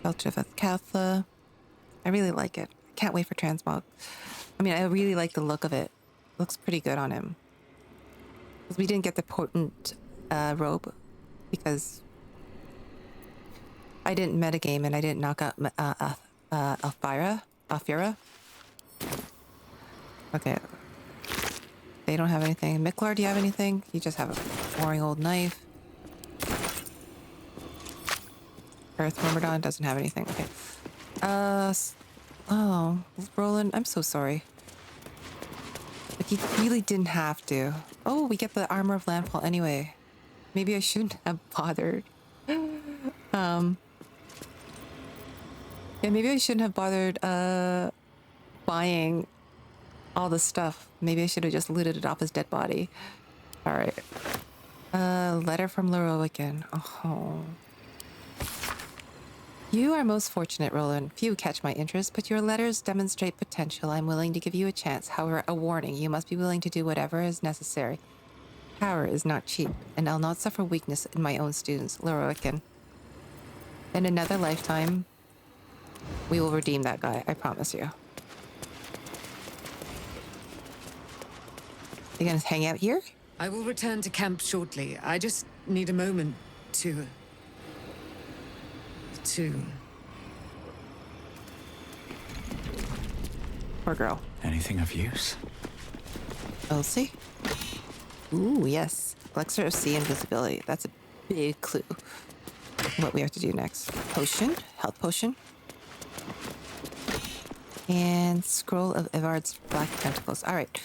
Shelter of Athkatha. I really like it. Can't wait for transmog. I mean, I really like the look of it. Looks pretty good on him. We didn't get the potent robe, because I didn't metagame and I didn't knock out Alfira. Okay. They don't have anything. Miklar, do you have anything? You just have a boring old knife. Earth Myrmidon doesn't have anything. Okay. Oh, Roland, I'm so sorry. Like, you really didn't have to. Oh, we get the Armor of Landfall anyway. Maybe I shouldn't have bothered. Yeah, maybe I shouldn't have bothered buying all the stuff. Maybe I should have just looted it off his dead body. Alright. Letter from Lorroakan. Oh. You are most fortunate, Roland. Few catch my interest, but your letters demonstrate potential. I'm willing to give you a chance. However, a warning. You must be willing to do whatever is necessary. Power is not cheap, and I'll not suffer weakness in my own students, Lorroakan. In another lifetime, we will redeem that guy, I promise you. You gonna hang out here? I will return to camp shortly. I just need a moment to... Poor girl. Anything of use? Elsie? Ooh, yes. Elixir of Sea Invisibility. That's a big clue. What we have to do next. Potion. Health potion. And Scroll of Evard's Black Tentacles. Alright.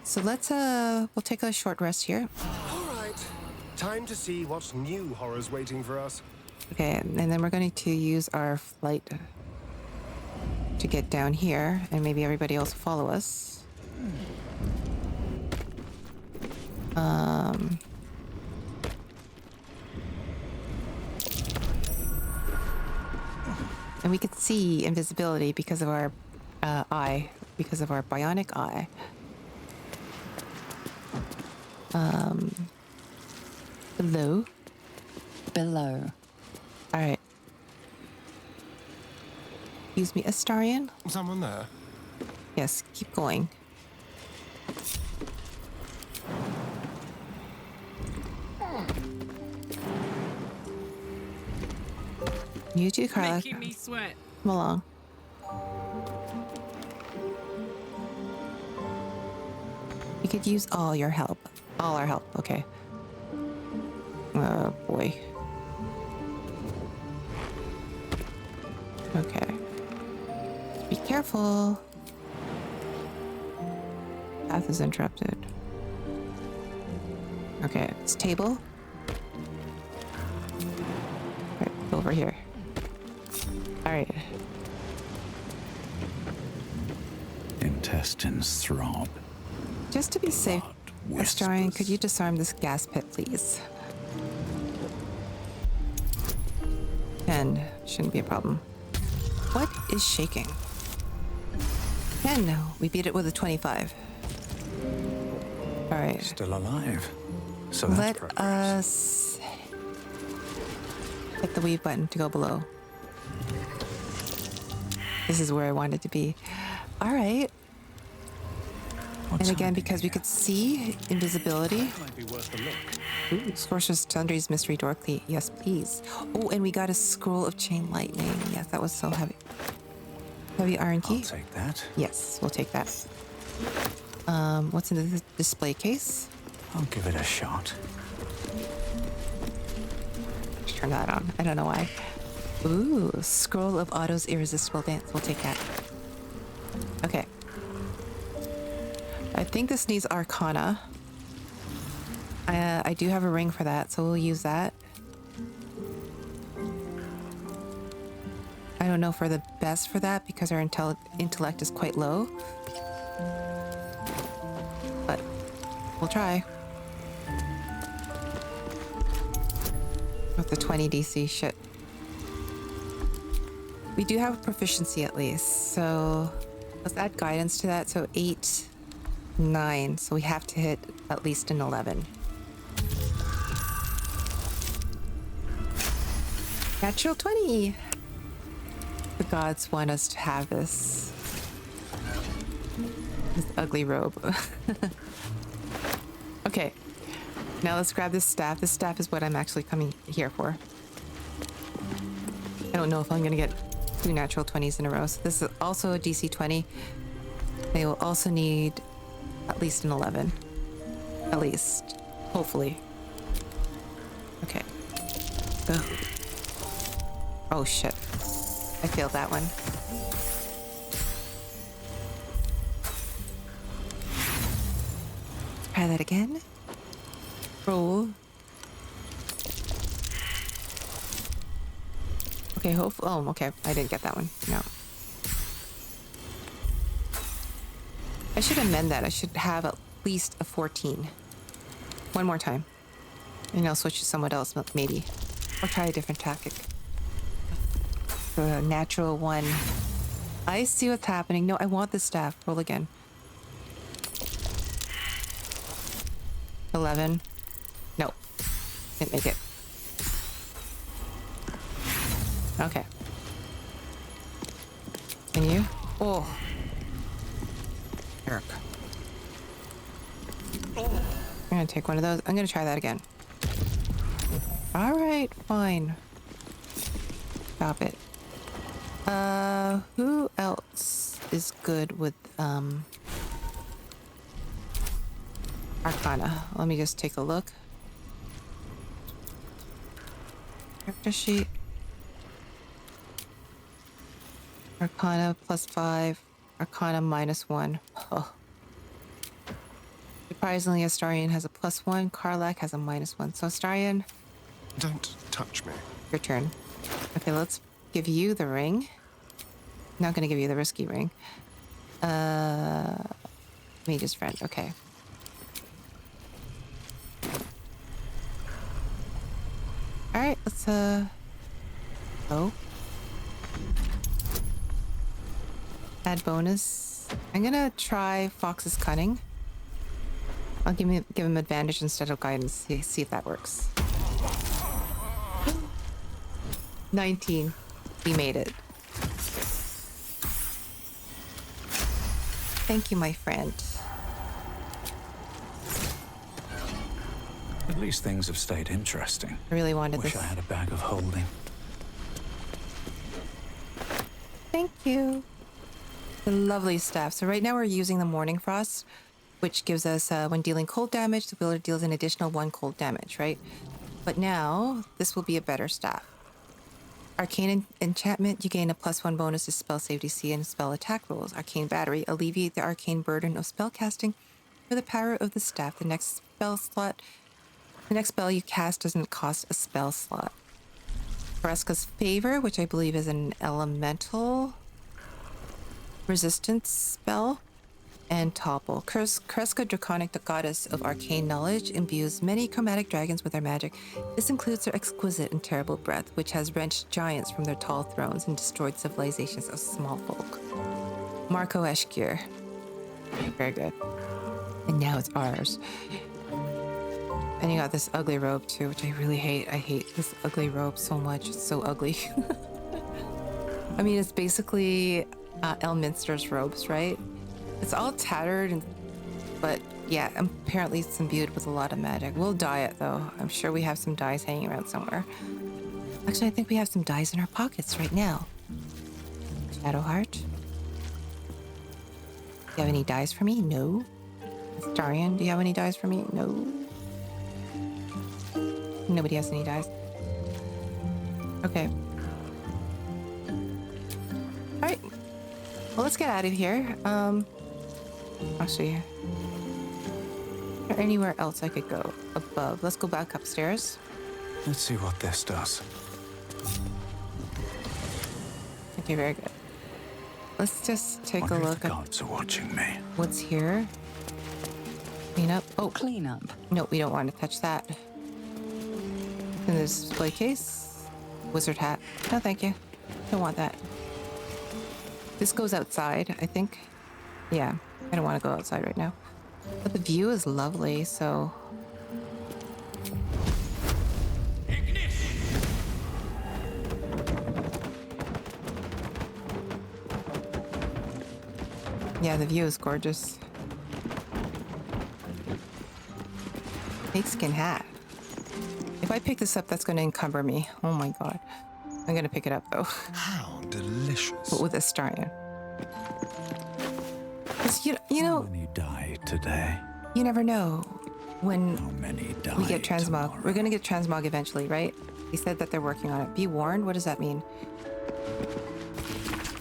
So let's, we'll take a short rest here. Alright. Time to see what new horrors waiting for us. Okay, and then we're going to use our flight to get down here, and maybe everybody else will follow us. And we could see invisibility because of our eye, because of our bionic eye. Below. Below. All right. Excuse me, Astarion? Someone there? Yes, keep going. You too, Karlach. Making me sweat. Come along. We could use all your help. All our help, okay. Oh, boy. Okay. Be careful. Path is interrupted. Okay, it's table. Right, over here. Alright. Intestines throb. Just to be safe, Astarion, could you disarm this gas pit, please? 10. Shouldn't be a problem. What is shaking? 10. We beat it with a 25. Alright. Still alive. So that's Let progress. us hit the weave button to go below. This is where I wanted to be. Alright. And again, because we could see invisibility. Might be worth a look. Ooh, Sorcerous Sundries mystery door key. Yes, please. Oh, and we got a scroll of chain lightning. Yes, that was so heavy. Heavy iron key. I'll take that. Yes, we'll take that. What's in the display case? I'll give it a shot. Let's turn that on. I don't know why. Ooh, scroll of Otto's irresistible dance. We'll take that. Okay. I think this needs Arcana. I do have a ring for that, so we'll use that. I don't know if we're the best for that because our intellect is quite low. But we'll try. With the 20 DC, shit. We do have a proficiency at least, so let's add guidance to that. So 8, 9, so we have to hit at least an 11. Natural 20! The gods want us to have this ugly robe. Okay, now let's grab this staff. This staff is what I'm actually coming here for. I don't know if I'm gonna get 2 natural 20s in a row. So this is also a DC 20. They will also need at least an 11. At least. Hopefully. Okay. Ugh. Oh shit. I failed that one. Try that again. Roll. Okay, okay. I didn't get that one. No. I should amend that. I should have at least a 14. One more time. And I'll switch to someone else, maybe. Or try a different tactic. The natural one. I see what's happening. No, I want the staff. Roll again. 11. No. Didn't make it. Okay. Can you? Oh. Jerk. I'm gonna take one of those. I'm gonna try that again. Alright, fine. Stop it. Who else is good with, Arcana? Let me just take a look. Character sheet. Arcana +5. Arcana -1. Oh. Surprisingly, Astarion has a +1. Karlach has a -1. So Astarion... Don't touch me. Your turn. Okay, let's give you the ring. Not gonna give you the risky ring. Mage's friend. Okay. All right. Let's oh. Add bonus. I'm gonna try Fox's cunning. I'll give him advantage instead of guidance. See if that works. 19. We made it. Thank you, my friend. At least things have stayed interesting. I really wanted Wish this. I had a bag of holding. Thank you. The lovely staff. So right now we're using the Morning Frost, which gives us, when dealing cold damage, the wielder deals an additional 1 cold damage, right? But now, this will be a better staff. Arcane enchantment, you gain a +1 bonus to spell save DC and spell attack rolls. Arcane battery, alleviate the arcane burden of spell casting with the power of the staff. The next spell you cast doesn't cost a spell slot. Kreska's favor, which I believe is an elemental resistance spell. And topple. Kreska, Draconic, the goddess of arcane knowledge, imbues many chromatic dragons with her magic. This includes her exquisite and terrible breath, which has wrenched giants from their tall thrones and destroyed civilizations of small folk. Markoheshkir. Very good. And now it's ours. And you got this ugly robe too, which I really hate. I hate this ugly robe so much. It's so ugly. I mean, it's basically Elminster's robes, right? It's all tattered, but yeah, apparently it's imbued with a lot of magic. We'll dye it though. I'm sure we have some dyes hanging around somewhere. Actually, I think we have some dyes in our pockets right now. Shadowheart. Do you have any dyes for me? No. Astarion, do you have any dyes for me? No. Nobody has any dyes. Okay. All right. Well, let's get out of here. Actually, is there anywhere else I could go above? Let's go back upstairs. Let's see what this does. Okay, very good. Let's just take a look at... gods are watching me. What's here. Clean up. Oh, clean up. No, we don't want to touch that. In this display case, wizard hat. No, thank you. Don't want that. This goes outside, I think. Yeah, I don't want to go outside right now. But the view is lovely, so... Yeah, the view is gorgeous. Snakeskin hat. If I pick this up, that's going to encumber me. Oh my god. I'm going to pick it up, though. How delicious. But with Astarion. You know... When you die today. You never know when How many die we get transmog. tomorrow? We're going to get transmog eventually, right? He said that they're working on it. Be warned? What does that mean?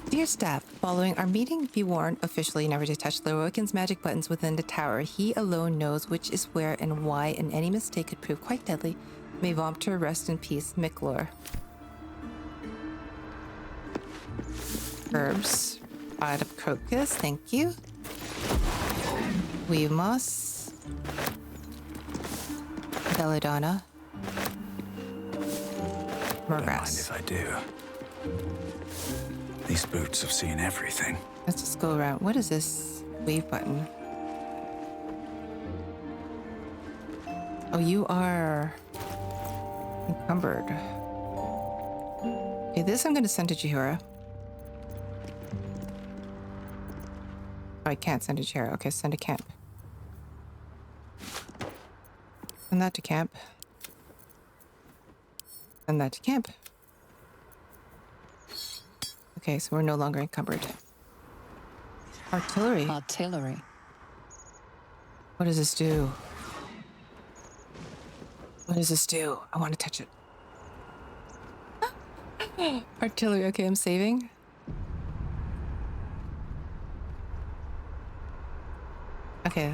Dear staff, following our meeting, be warned officially never to touch Lorroakan's magic buttons within the tower. He alone knows which is where and why, and any mistake could prove quite deadly. May Vompter rest in peace, Miklor. Herbs. Out of crocus, thank you. Weavmoss. Belladonna. Don't mind Murgrass. if I do. These boots have seen everything. Let's just go around. What is this wave button? Oh, you are encumbered. Okay, this I'm going to send to Jihura. Oh, I can't send to Jihura. Okay, send to camp. Send that to camp. Send that to camp. Okay, so we're no longer encumbered. Artillery. Artillery. What does this do? What does this do? I want to touch it. Artillery. Okay, I'm saving. Okay.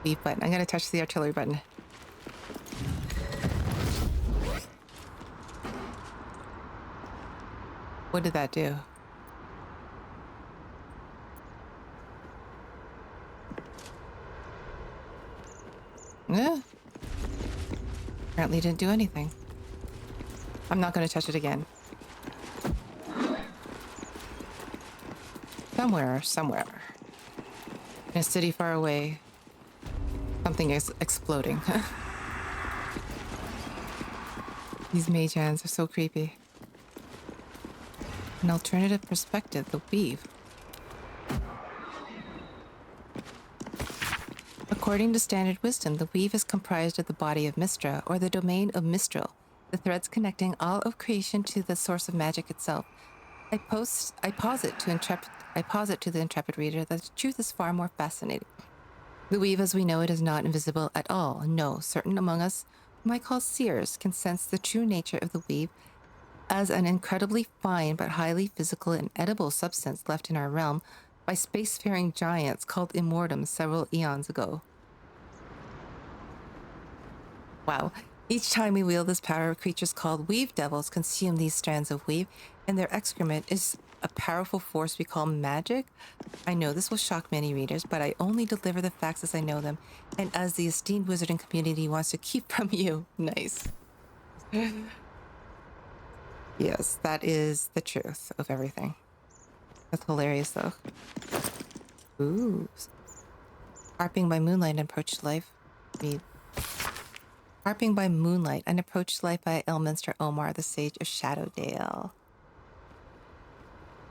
Leave button. I'm going to touch the artillery button. What did that do? Yeah. Apparently didn't do anything. I'm not going to touch it again. Somewhere. In a city far away, something is exploding. These mage hands are so creepy. An alternative perspective, the weave. According to standard wisdom, the weave is comprised of the body of Mistra, or the domain of Mistral, the threads connecting all of creation to the source of magic itself. I posit to the intrepid reader that the truth is far more fascinating. The weave as we know it is not invisible at all. No, certain among us, whom I call seers, can sense the true nature of the weave as an incredibly fine but highly physical and edible substance left in our realm by spacefaring giants called immortums several eons ago. Wow. Each time we wield this power, creatures called weave devils consume these strands of weave, and their excrement is a powerful force we call magic. I know this will shock many readers, but I only deliver the facts as I know them, and as the esteemed wizarding community wants to keep from you. Nice. Yes, that is the truth of everything. That's hilarious, though. Ooh. Harping by moonlight and approach life. Harping by moonlight and approach life by Elminster Omar, the sage of Shadowdale.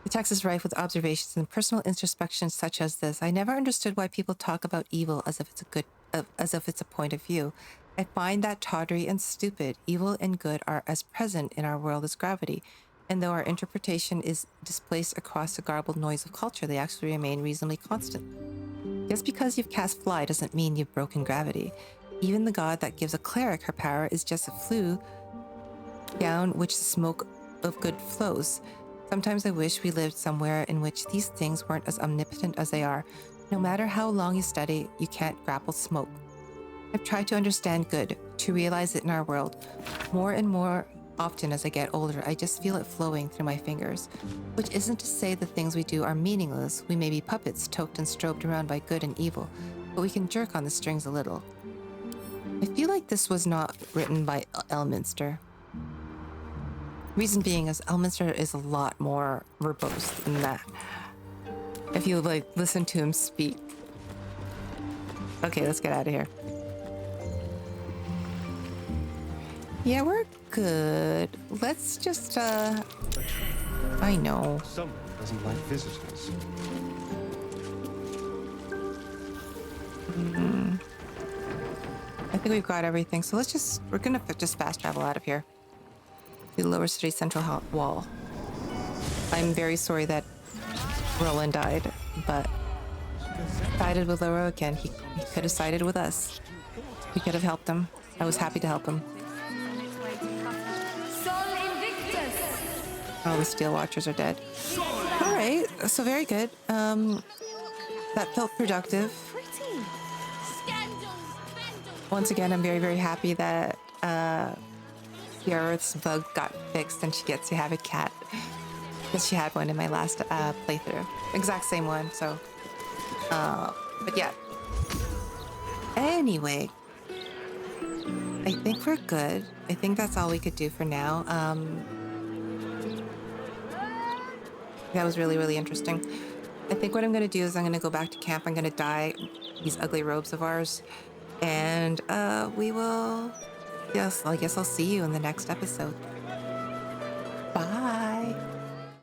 The text is rife with observations and personal introspection such as this. I never understood why people talk about evil as if it's a point of view. I find that tawdry and stupid. Evil and good are as present in our world as gravity, and though our interpretation is displaced across the garbled noise of culture, they actually remain reasonably constant. Just because you've cast fly doesn't mean you've broken gravity. Even the god that gives a cleric her power is just a flue down which the smoke of good flows. Sometimes I wish we lived somewhere in which these things weren't as omnipotent as they are. No matter how long you study, you can't grapple smoke. I've tried to understand good, to realize it in our world. More and more often as I get older, I just feel it flowing through my fingers. Which isn't to say the things we do are meaningless. We may be puppets toked and strobed around by good and evil, but we can jerk on the strings a little. I feel like this was not written by Elminster. Reason being is Elminster is a lot more verbose than that. If you listen to him speak. Okay, let's get out of here. Yeah, we're good. Let's just, I know. Someone doesn't like visitors. I think we've got everything. So we're gonna just fast travel out of here. To the lower city central wall. I'm very sorry that Rolan died, but sided with Lorroakan. He could have sided with us. We could have helped him. I was happy to help him. Oh, the Steel Watchers are dead. All right, so very good. That felt productive. Once again, I'm very, very happy that Derryth's bug got fixed and she gets to have a cat. Because she had one in my last playthrough. Exact same one, so. But yeah. Anyway. I think we're good. I think that's all we could do for now. That was really, really interesting. I think what I'm going to do is I'm going to go back to camp. I'm going to dye these ugly robes of ours. And we will... Yes, I guess I'll see you in the next episode. Bye.